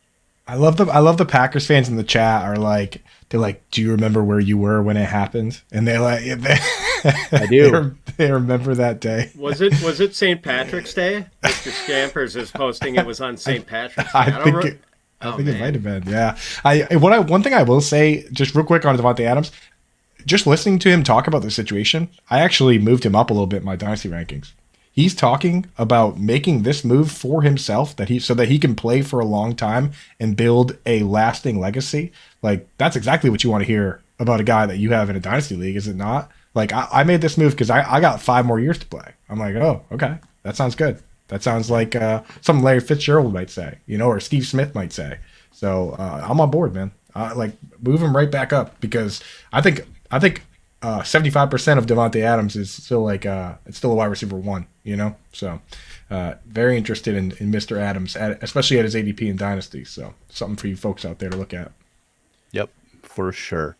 I love the Packers fans in the chat are like, they're like, do you remember where you were when it happened? And they're like, I do. They remember that day. Was it St. Patrick's Day? Mr. Scampers is posting it was on St. Patrick's Day. I think it might have been. Yeah. One thing I will say, just real quick on Devonte Adams, just listening to him talk about the situation, I actually moved him up a little bit in my dynasty rankings. He's talking about making this move for himself so that he can play for a long time and build a lasting legacy. Like, that's exactly what you want to hear about a guy that you have in a dynasty league, is it not? Like, I made this move because I got 5 more years to play. I'm like, oh, okay, that sounds good. That sounds like something Larry Fitzgerald might say, or Steve Smith might say. So I'm on board, man. Move him right back up, because I think 75% of Devonte Adams is still it's still a wide receiver 1, So very interested in Mr. Adams, especially at his ADP in Dynasty. So something for you folks out there to look at. Yep, for sure.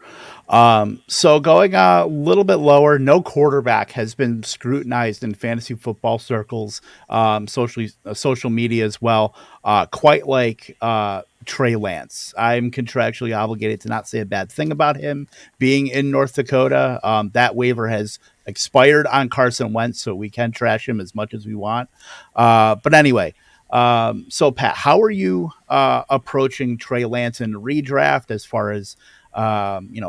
So going a little bit lower, no quarterback has been scrutinized in fantasy football circles, social media as well, quite like Trey Lance. I'm contractually obligated to not say a bad thing about him being in North Dakota. That waiver has expired on Carson Wentz, so we can trash him as much as we want. But anyway, so Pat, how are you approaching Trey Lance in redraft as far as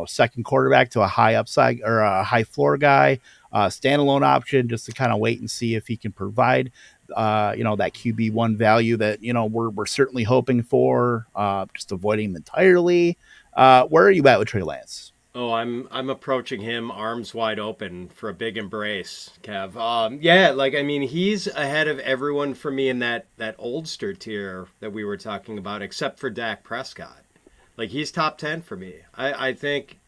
second quarterback to a high upside or a high floor guy, standalone option, just to kind of wait and see if he can provide that QB1 value that we're certainly hoping for, just avoiding him entirely. Where are you at with Trey Lance? Oh, I'm approaching him arms wide open for a big embrace, Kev. He's ahead of everyone for me in that oldster tier that we were talking about, except for Dak Prescott. He's top 10 for me. I think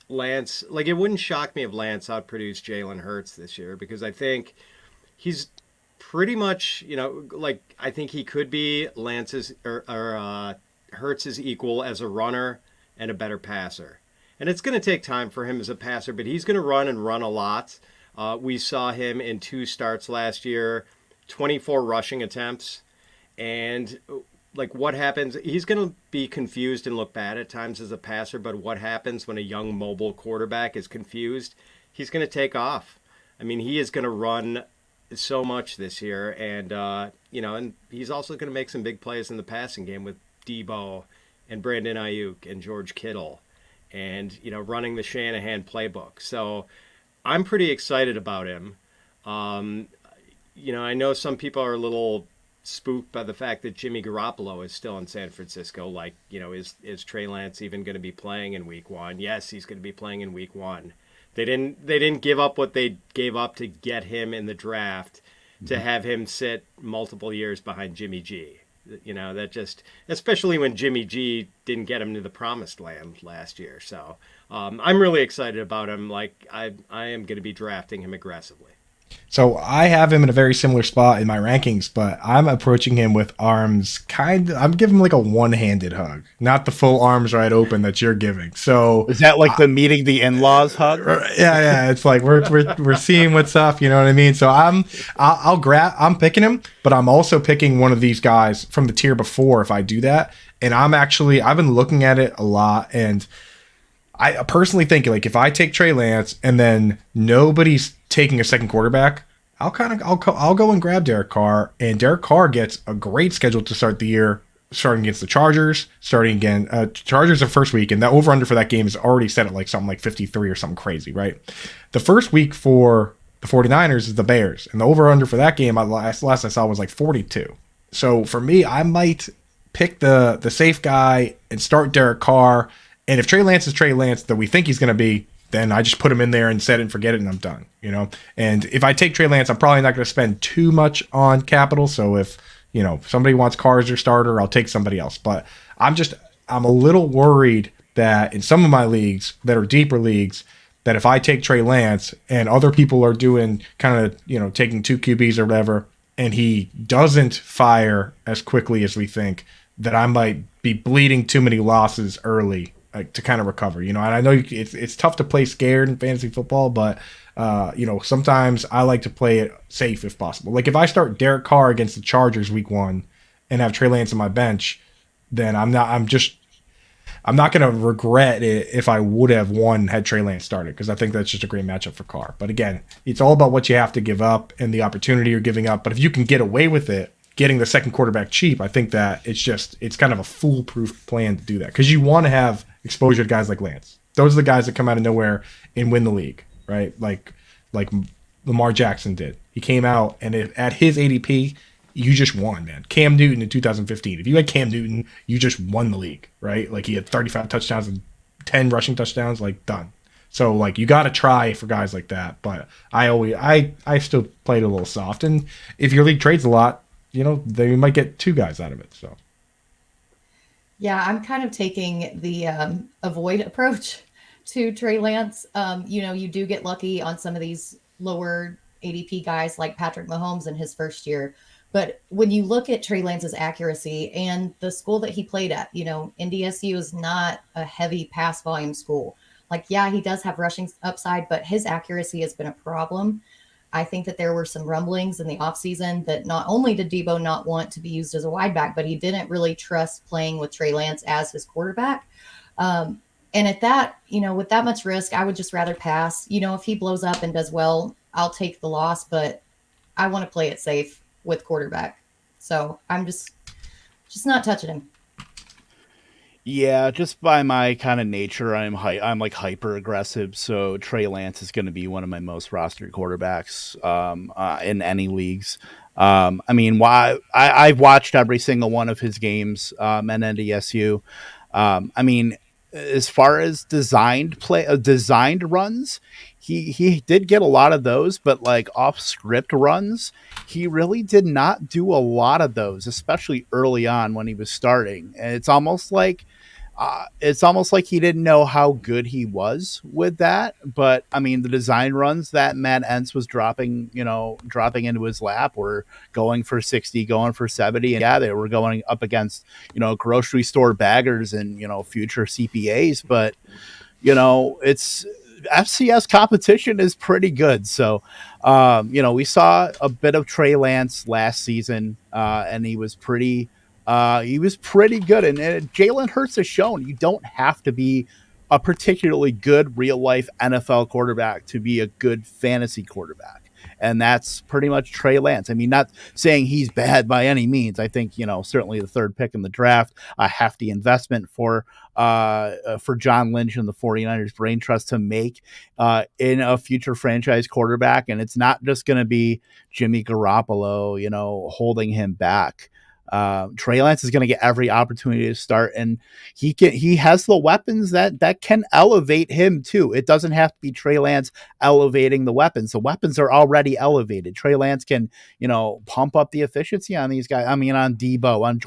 Lance, it wouldn't shock me if Lance outproduced Jalen Hurts this year, because I think he's pretty much, I think he could be Lance's or Hurts's equal as a runner and a better passer. And it's going to take time for him as a passer, but he's going to run a lot. We saw him in 2 starts last year, 24 rushing attempts. And what happens, he's going to be confused and look bad at times as a passer, but what happens when a young mobile quarterback is confused? He's going to take off. He is going to run so much this year, and and he's also going to make some big plays in the passing game with Debo and Brandon Ayuk and George Kittle, and running the Shanahan playbook. So I'm pretty excited about him. I know some people are a little spooked by the fact that Jimmy Garoppolo is still in San Francisco. Is Trey Lance even going to be playing in week 1? Yes, he's going to be playing in week 1. They didn't give up what they gave up to get him in the draft, to have him sit multiple years behind Jimmy G. That just, especially when Jimmy G didn't get him to the promised land last year. So I'm really excited about him. I am going to be drafting him aggressively. So I have him in a very similar spot in my rankings, but I'm approaching him with arms I'm giving him a one-handed hug, not the full arms right open that you're giving. So is that the meeting the in-laws hug? Yeah. It's we're seeing what's up. You know what I mean? So I'm picking him, but I'm also picking one of these guys from the tier before if I do that. And I've been looking at it a lot, and I personally think if I take Trey Lance and then nobody's taking a second quarterback, I'll go and grab Derek Carr, and Derek Carr gets a great schedule to start the year, starting against the Chargers, Chargers are first week, and the over under for that game is already set at something like 53 or something crazy, right? The first week for the 49ers is the Bears, and the over under for that game last I saw was 42. So for me, I might pick the safe guy and start Derek Carr. And if Trey Lance is Trey Lance that we think he's going to be, then I just put him in there and set it and forget it, and I'm done. And if I take Trey Lance, I'm probably not going to spend too much on capital. So if somebody wants Carr as their starter, I'll take somebody else. But I'm a little worried that in some of my leagues that are deeper leagues, that if I take Trey Lance and other people are doing kind of taking 2 QBs or whatever, and he doesn't fire as quickly as we think, that I might be bleeding too many losses early to kind of recover, and I know it's tough to play scared in fantasy football, but sometimes I like to play it safe if possible. If I start Derek Carr against the Chargers week 1 and have Trey Lance on my bench, then I'm not going to regret it if I would have had Trey Lance started, because I think that's just a great matchup for Carr. But again, it's all about what you have to give up and the opportunity you're giving up. But if you can get away with it, getting the second quarterback cheap, I think that it's kind of a foolproof plan to do that, because you want to have exposure to guys like Lance. Those are the guys that come out of nowhere and win the league, right? Like Lamar Jackson did. He came out, and at his ADP, you just won, man. Cam Newton in 2015. If you had Cam Newton, you just won the league, right? He had 35 touchdowns and 10 rushing touchdowns, done. So like you got to try for guys like that. But I still played a little soft. And if your league trades a lot, they might get 2 guys out of it. So Yeah, I'm kind of taking the avoid approach to Trey Lance. You do get lucky on some of these lower ADP guys like Patrick Mahomes in his first year. But when you look at Trey Lance's accuracy and the school that he played at, NDSU is not a heavy pass volume school. Like, yeah, he does have rushing upside, but his accuracy has been a problem. I think that there were some rumblings in the offseason that not only did Debo not want to be used as a wide back, but he didn't really trust playing with Trey Lance as his quarterback. And at that, with that much risk, I would just rather pass. If he blows up and does well, I'll take the loss, but I want to play it safe with quarterback. So I'm just not touching him. Yeah, just by my kind of nature, I'm like hyper aggressive. So Trey Lance is going to be one of my most rostered quarterbacks in any leagues. I've watched every single one of his games in NDSU. As far as designed runs, he did get a lot of those, but like off script runs, he really did not do a lot of those, especially early on when he was starting. And it's almost like he didn't know how good he was with that. But the design runs that Matt Entz was dropping into his lap were going for 60, going for 70. And yeah, they were going up against, grocery store baggers and, future CPAs. But, it's FCS competition is pretty good. So, we saw a bit of Trey Lance last season and he was pretty good. And Jalen Hurts has shown you don't have to be a particularly good real life NFL quarterback to be a good fantasy quarterback. And that's pretty much Trey Lance. Not saying he's bad by any means. I think, certainly the 3rd pick in the draft, a hefty investment for John Lynch and the 49ers brain trust to make in a future franchise quarterback. And it's not just going to be Jimmy Garoppolo, holding him back. Trey Lance is going to get every opportunity to start, and he has the weapons that can elevate him too. It doesn't have to be Trey Lance elevating the weapons. The weapons are already elevated. Trey Lance can, pump up the efficiency on these guys. On Debo, on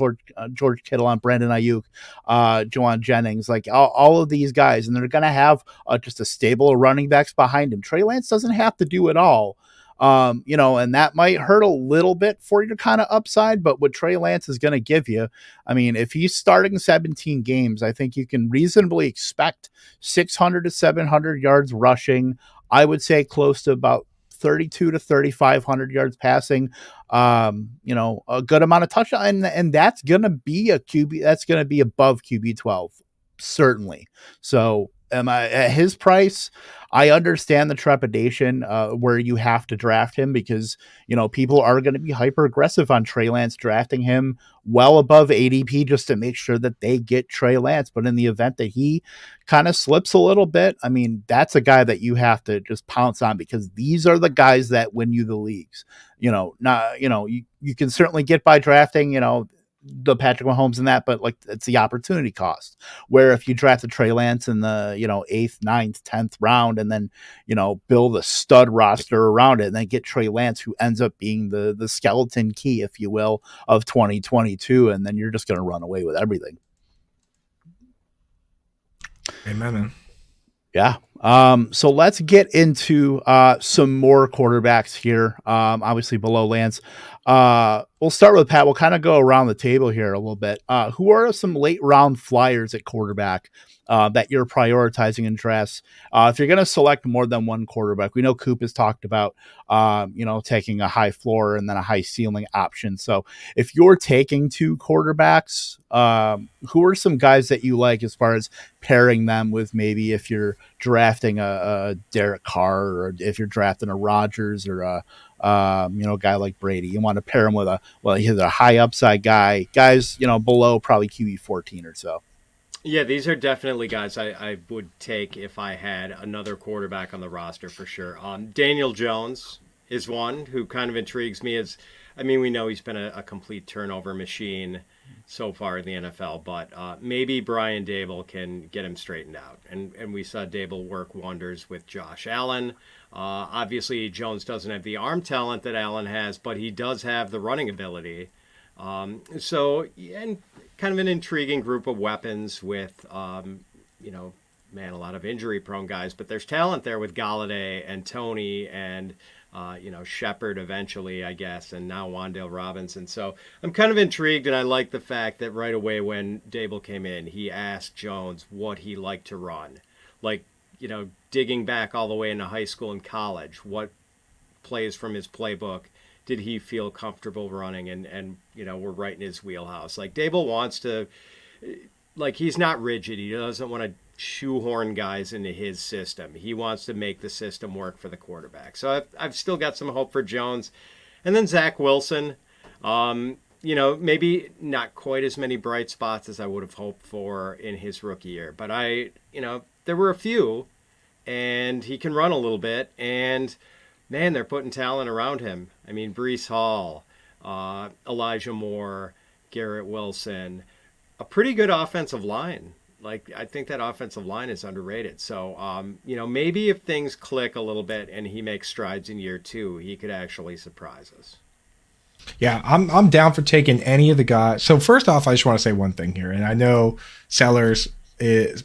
George Kittle, on Brandon Ayuk, Juwan Jennings, like all of these guys, and they're going to have just a stable of running backs behind him. Trey Lance doesn't have to do it all. And that might hurt a little bit for your kind of upside, but what Trey Lance is going to give you, if he's starting 17 games, I think you can reasonably expect 600 to 700 yards rushing. I would say close to about 32 to 3,500 yards passing, a good amount of touchdown. And that's going to be that's going to be above QB 12, certainly. So at his price, I understand the trepidation where you have to draft him because, people are going to be hyper aggressive on Trey Lance, drafting him well above ADP just to make sure that they get Trey Lance. But in the event that he kind of slips a little bit, that's a guy that you have to just pounce on because these are the guys that win you the leagues. You can certainly get by drafting, the Patrick Mahomes and that, but like it's the opportunity cost where if you draft a Trey Lance in the 8th, 9th, 10th round and then build a stud roster around it and then get Trey Lance who ends up being the skeleton key, if you will, of 2022, and then you're just going to run away with everything. Amen, man. Yeah. So let's get into some more quarterbacks here. Obviously below Lance. We'll start with Pat. We'll kind of go around the table here a little bit. Who are some late round flyers at quarterback that you're prioritizing in drafts? If you're going to select more than one quarterback, we know Coop has talked about, taking a high floor and then a high ceiling option. So if you're taking 2 quarterbacks, who are some guys that you like as far as pairing them with maybe if you're drafting a Derek Carr or if you're drafting a Rodgers or a guy like Brady, you want to pair him with he's a high upside guys, below probably QB 14 or so. Yeah, these are definitely guys I would take if I had another quarterback on the roster for sure. Daniel Jones is one who kind of intrigues me. We know he's been a complete turnover machine so far in the NFL, but maybe Brian Dable can get him straightened out. And we saw Dable work wonders with Josh Allen. Obviously, Jones doesn't have the arm talent that Allen has, but he does have the running ability. So, and kind of an intriguing group of weapons with, you know, man, a lot of injury-prone guys, but there's talent there with Galladay and Tony and you know, Shepard eventually, I guess, and now Wan'Dale Robinson. So I'm kind of intrigued, and I like the fact that right away when Dable came in, he asked Jones what he liked to run. Like, you know, digging back all the way into high school and college, what plays from his playbook did he feel comfortable running, and you know, we're right in his wheelhouse. Like, Dable wants to, like, he's not rigid. He doesn't want to shoehorn guys into his system. He wants to make the system work for the quarterback. So I've still got some hope for Jones. And then Zach Wilson, you know, maybe not quite as many bright spots as I would have hoped for in his rookie year. But you know, there were a few, and he can run a little bit. And, man, they're putting talent around him. I mean, Breece Hall, Elijah Moore, Garrett Wilson, a pretty good offensive line. Like, I think that offensive line is underrated. So, you know, maybe if things click a little bit and he makes strides in year 2, he could actually surprise us. Yeah, I'm down for taking any of the guys. So first off, I just want to say one thing here, and I know Sellers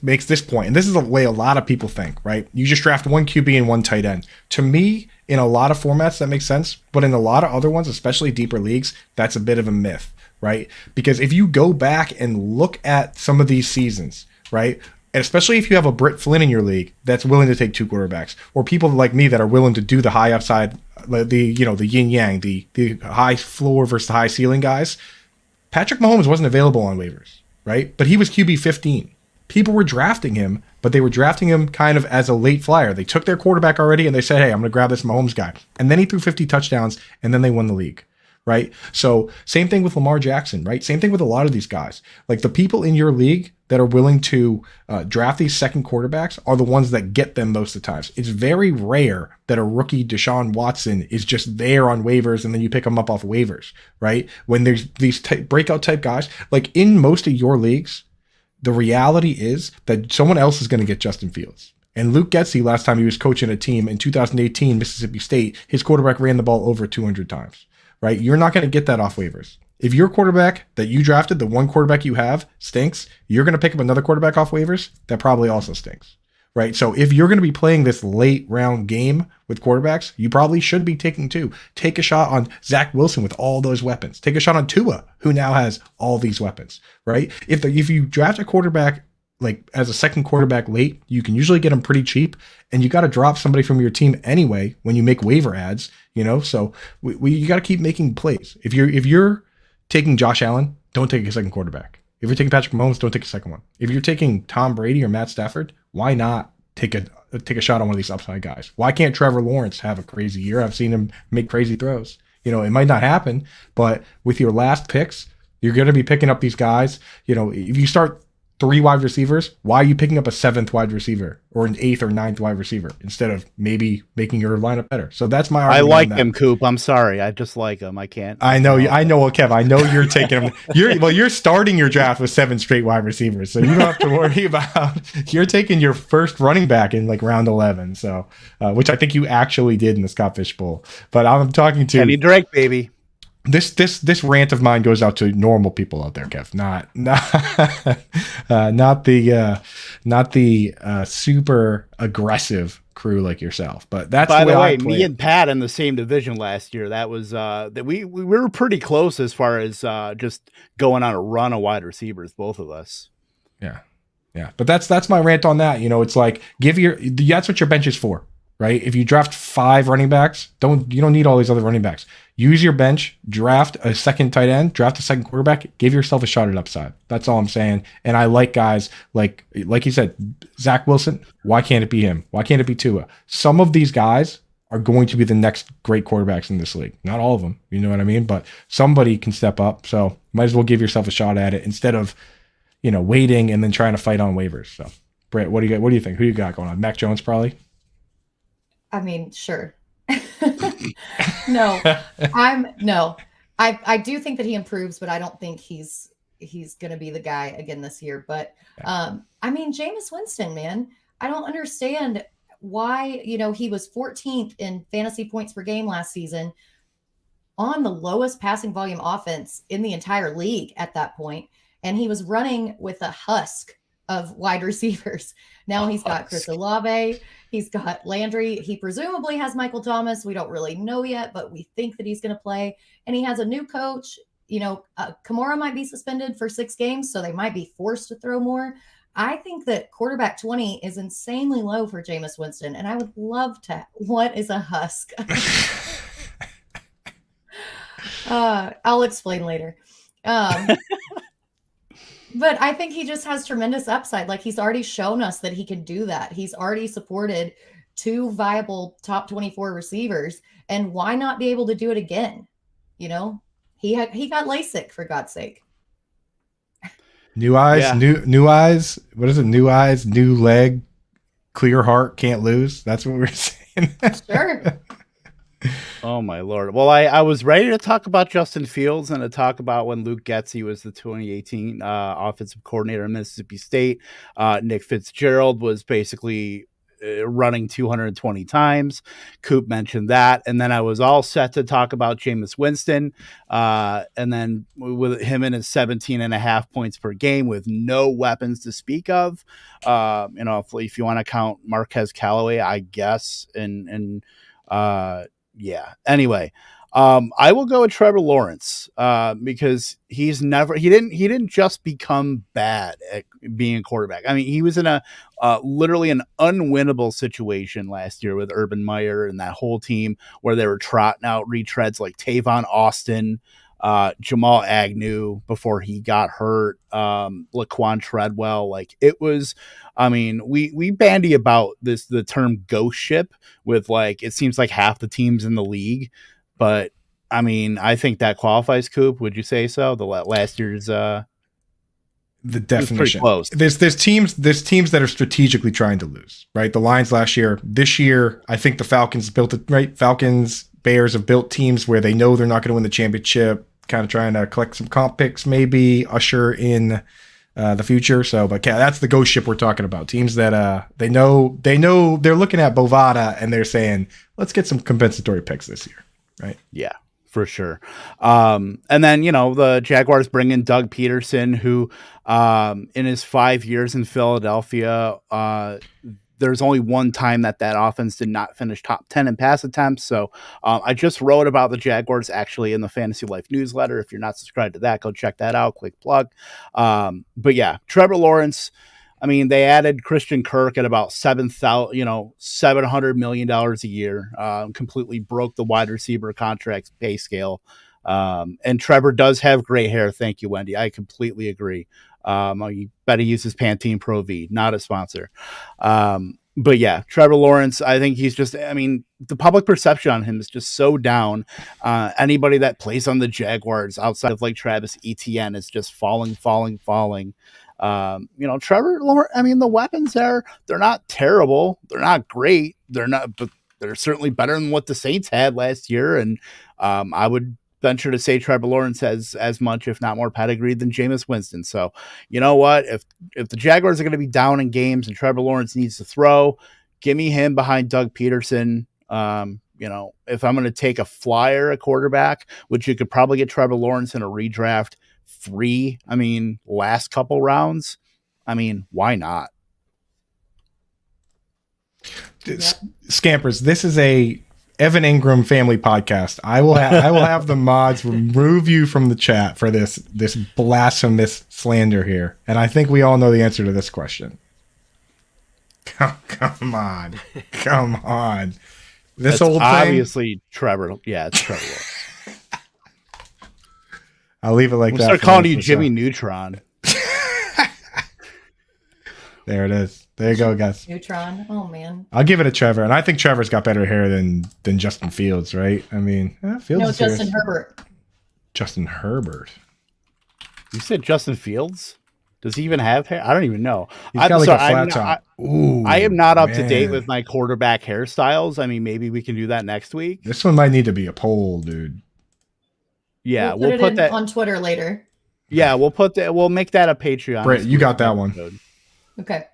makes this point, and this is the way a lot of people think, right? You just draft one QB and one tight end. To me, in a lot of formats, that makes sense, but in a lot of other ones, especially deeper leagues, that's a bit of a myth. Right? Because if you go back and look at some of these seasons, right? And especially if you have a Britt Flynn in your league that's willing to take 2 quarterbacks, or people like me that are willing to do the high upside, the yin yang, the high floor versus the high ceiling guys, Patrick Mahomes wasn't available on waivers, right? But he was QB 15. People were drafting him, but they were drafting him kind of as a late flyer. They took their quarterback already and they said, hey, I'm going to grab this Mahomes guy. And then he threw 50 touchdowns and then they won the league. Right. So same thing with Lamar Jackson, right? Same thing with a lot of these guys. Like, the people in your league that are willing to draft these second quarterbacks are the ones that get them most of the times. It's very rare that a rookie Deshaun Watson is just there on waivers and then you pick him up off waivers, right? When there's these breakout type guys, like in most of your leagues, the reality is that someone else is going to get Justin Fields. And Luke Getsy, last time he was coaching a team in 2018, Mississippi State, his quarterback ran the ball over 200 times. Right? You're not going to get that off waivers. If your quarterback that you drafted, the one quarterback you have, stinks, you're going to pick up another quarterback off waivers that probably also stinks. Right? So if you're going to be playing this late round game with quarterbacks, you probably should be taking 2. Take a shot on Zach Wilson with all those weapons. Take a shot on Tua, who now has all these weapons. Right? If you draft a quarterback like as a second quarterback late, you can usually get them pretty cheap, and you got to drop somebody from your team anyway when you make waiver ads, you know. So you got to keep making plays. If you're taking Josh Allen, don't take a second quarterback. If you're taking Patrick Mahomes, don't take a second one. If you're taking Tom Brady or Matt Stafford, why not take a shot on one of these upside guys? Why can't Trevor Lawrence have a crazy year? I've seen him make crazy throws. You know, it might not happen, but with your last picks, you're going to be picking up these guys. You know, if you start 3 wide receivers, why are you picking up a 7th wide receiver or an 8th or 9th wide receiver instead of maybe making your lineup better? So that's my argument. I like him, Coop. I'm sorry. I just like him. I can't. I know. Well, Kev, I know you're taking him. You're starting your draft with 7 straight wide receivers. So you don't have to worry about, you're taking your first running back in like round 11. So, which I think you actually did in the Scott Fish Bowl. But I'm talking to Kenny Drake, baby. This rant of mine goes out to normal people out there, Kev. Not the super aggressive crew like yourself. But that's by the way, me and Pat in the same division last year. That was that we were pretty close as far as just going on a run of wide receivers, both of us. Yeah. But that's my rant on that. You know, it's like that's what your bench is for. Right? If you draft 5 running backs, you don't need all these other running backs. Use your bench, draft a second tight end, draft a second quarterback, give yourself a shot at upside. That's all I'm saying. And I like guys like you said, Zach Wilson. Why can't it be him? Why can't it be Tua? Some of these guys are going to be the next great quarterbacks in this league. Not all of them, you know what I mean? But somebody can step up. So might as well give yourself a shot at it instead of, you know, waiting and then trying to fight on waivers. So Britt, what do you think? Who you got going on? Mac Jones probably? I mean, sure. No. I do think that he improves, but I don't think he's he's going to be the guy again this year. But I mean, Jameis Winston, man, I don't understand why, he was 14th in fantasy points per game last season on the lowest passing volume offense in the entire league at that point. And he was running with a husk of wide receivers. Now he's got Chris Olave. He's got Landry. He presumably has Michael Thomas. We don't really know yet, but we think that he's going to play. And he has a new coach. Kamara might be suspended for 6 games, so they might be forced to throw more. I think that quarterback 20 is insanely low for Jameis Winston, and I would love to. What is a husk? I'll explain later. But I think he just has tremendous upside. Like, he's already shown us that he can do that. He's already supported 2 viable top 24 receivers, and why not be able to do it again? He got LASIK, for God's sake. New eyes, new eyes. What is it? New eyes, new leg, clear heart, can't lose. That's what we're saying. Sure. Oh my Lord. Well, I was ready to talk about Justin Fields and to talk about when Luke Getsy was the 2018 offensive coordinator in Mississippi State. Nick Fitzgerald was basically running 220 times. Coop mentioned that. And then I was all set to talk about Jameis Winston. And then with him in his 17.5 points per game with no weapons to speak of, if you want to count Marquez Callaway, I guess. Anyway, I will go with Trevor Lawrence because he didn't just become bad at being a quarterback. I mean, he was in a literally an unwinnable situation last year with Urban Meyer and that whole team where they were trotting out retreads like Tavon Austin, Jamal Agnew before he got hurt, Laquan Treadwell. Like, it was, I mean, we bandy about the term ghost ship with, like, it seems like half the teams in the league, but I mean, I think that qualifies. Coop, would you say so? The last year's the definition. Close. There's teams that are strategically trying to lose, right? The Lions last year. This year, I think the Falcons built it right. Falcons, Bears have built teams where they know they're not going to win the championship, kind of trying to collect some comp picks, maybe usher in the future. So, but yeah, that's the ghost ship we're talking about. Teams that they know they're looking at Bovada and they're saying, let's get some compensatory picks this year, right? Yeah, for sure. And then, the Jaguars bring in Doug Peterson, who in his 5 years in Philadelphia, there's only one time that offense did not finish top 10 in pass attempts. So I just wrote about the Jaguars actually in the Fantasy Life newsletter. If you're not subscribed to that, go check that out. Quick plug. But yeah, Trevor Lawrence. I mean, they added Christian Kirk at about $700 million a year. Completely broke the wide receiver contract pay scale. And Trevor does have gray hair. Thank you, Wendy. I completely agree. You bet he uses Pantene Pro V, not a sponsor. But yeah, Trevor Lawrence, I think he's just, I mean, the public perception on him is just so down. Anybody that plays on the Jaguars outside of like Travis Etienne is just falling. Trevor Lawrence, I mean, the weapons they're not terrible. They're not great. But they're certainly better than what the Saints had last year. And I would venture to say Trevor Lawrence has as much, if not more, pedigree than Jameis Winston. So, you know what? If the Jaguars are going to be down in games and Trevor Lawrence needs to throw, give me him behind Doug Peterson. If I'm going to take a flyer, a quarterback, which you could probably get Trevor Lawrence in a redraft free. I mean, last couple rounds. I mean, why not? Scampers, this is a Evan Ingram family podcast. I will have the mods remove you from the chat for this blasphemous slander here. And I think we all know the answer to this question. Come on. This That's old obviously thing? Trevor. Yeah, it's Trevor. I'll leave it like that. Start calling you Jimmy Neutron. There it is. There you go, guys. Neutron. Oh man. I'll give it a Trevor, and I think Trevor's got better hair than Justin Fields, right? I mean, Fields. No, Justin Herbert. Justin Herbert. You said Justin Fields? Does he even have hair? I don't even know. He's got like a flat top. I am not up to date with my quarterback hairstyles. I mean, maybe we can do that next week. This one might need to be a poll, dude. Yeah, we'll put that on Twitter later. Yeah, we'll make that a Patreon. Britt, you got that one. Okay.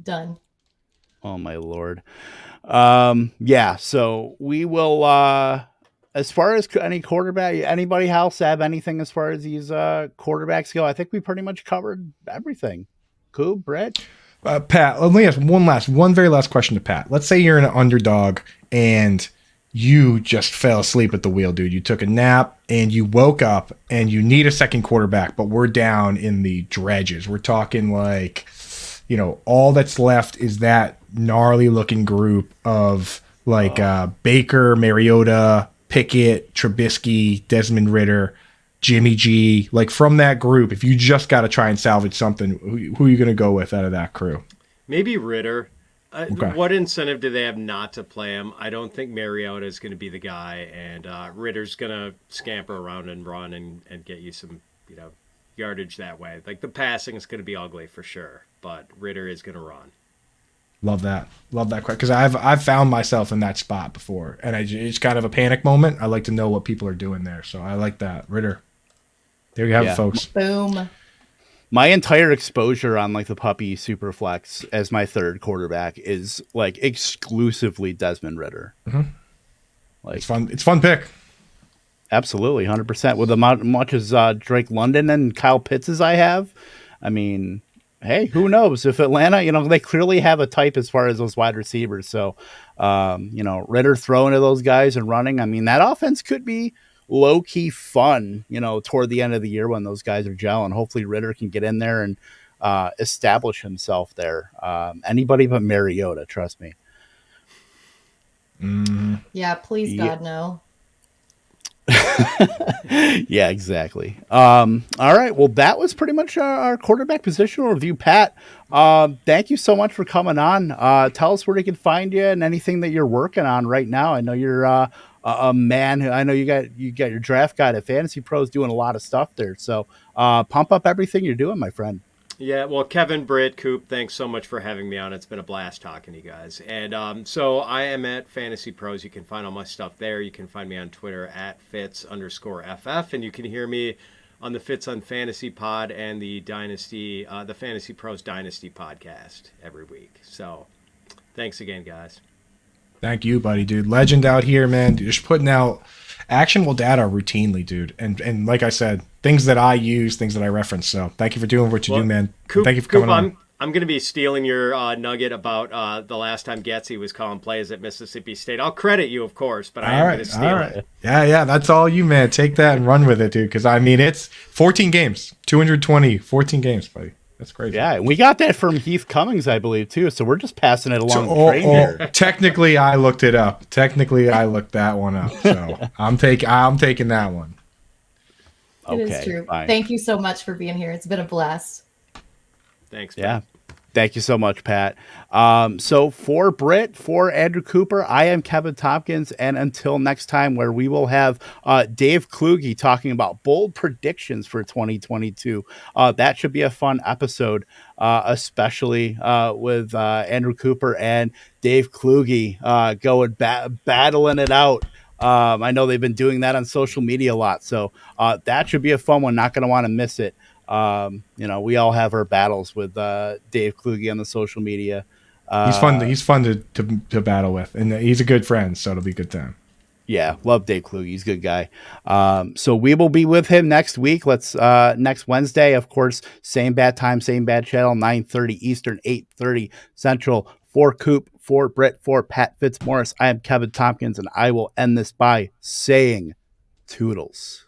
Done. Oh my Lord. Yeah, so we will as far as any quarterback, anybody else have anything as far as these quarterbacks go? I think we pretty much covered everything. Coop, Britt? Pat, let me ask one very last question to Pat. Let's say you're an underdog and you just fell asleep at the wheel, dude. You took a nap and you woke up and you need a second quarterback, but we're down in the dredges. We're talking like, all that's left is that gnarly looking group of like Baker, Mariota, Pickett, Trubisky, Desmond Ridder, Jimmy G. Like from that group, if you just got to try and salvage something, who are you going to go with out of that crew? Maybe Ridder. Okay. What incentive do they have not to play him? I don't think Mariota is going to be the guy, and Ritter's going to scamper around and run and get you some, yardage that way. Like the passing is going to be ugly for sure, but Ridder is going to run. Love that because I've found myself in that spot before, and it's kind of a panic moment. I like to know what people are doing there, so I like that. Ridder. There you have it, folks. Boom. My entire exposure on like the puppy super flex as my third quarterback is like exclusively Desmond Ridder. Mm-hmm. Like it's fun. It's a fun pick. Absolutely, 100%. With much as Drake London and Kyle Pitts as I have, I mean, hey, who knows? If Atlanta, they clearly have a type as far as those wide receivers. So, Ridder throwing to those guys and running. I mean, that offense could be low key fun, toward the end of the year when those guys are gelling. Hopefully Ridder can get in there and establish himself there. Anybody but Mariota, trust me. Yeah, please, God, no. Yeah, exactly. All right. Well, that was pretty much our quarterback positional review. Pat, thank you so much for coming on. Tell us where they can find you and anything that you're working on right now. I know you're a man who I know you got your draft guide at FantasyPros doing a lot of stuff there. So pump up everything you're doing, my friend. Yeah, well, Kevin, Britt, Coop, thanks so much for having me on. It's been a blast talking to you guys. And so I am at Fantasy Pros. You can find all my stuff there. You can find me on Twitter at Fitz_FF. And you can hear me on the Fitz on Fantasy Pod and the Fantasy Pros Dynasty podcast every week. So thanks again, guys. Thank you, buddy, dude. Legend out here, man. Dude, just putting out actionable data routinely, dude. And like I said, things that I use, things that I reference. So thank you for doing what you do, man. Coop, thank you for coming on. I'm going to be stealing your nugget about the last time Getsy was calling plays at Mississippi State. I'll credit you, of course, but I am going to steal it. Yeah, that's all you, man. Take that and run with it, dude. Because, I mean, it's 14 games, 14 games, buddy. That's crazy. Yeah, we got that from Heath Cummings, I believe, too. So we're just passing it along the train here. Technically, I looked it up. I looked that one up. So I'm taking that one. It is true. Fine. Thank you so much for being here. It's been a blast. Thanks. Yeah. Thank you so much, Pat. So for Britt, for Andrew Cooper, I am Kevin Tompkins. And until next time, where we will have Dave Kluge talking about bold predictions for 2022. That should be a fun episode, especially with Andrew Cooper and Dave Kluge going battling it out. I know they've been doing that on social media a lot. So that should be a fun one. Not going to want to miss it. We all have our battles with Dave Kluge on the social media. He's fun to battle with, and he's a good friend, so it'll be a good time. Yeah, love Dave Kluge. He's a good guy. So we will be with him next week. Next Wednesday, of course, same bad time, same bad channel, 9:30 Eastern, 8:30 Central. For Coop, for Britt, for Pat Fitzmaurice, I am Kevin Tompkins, and I will end this by saying toodles.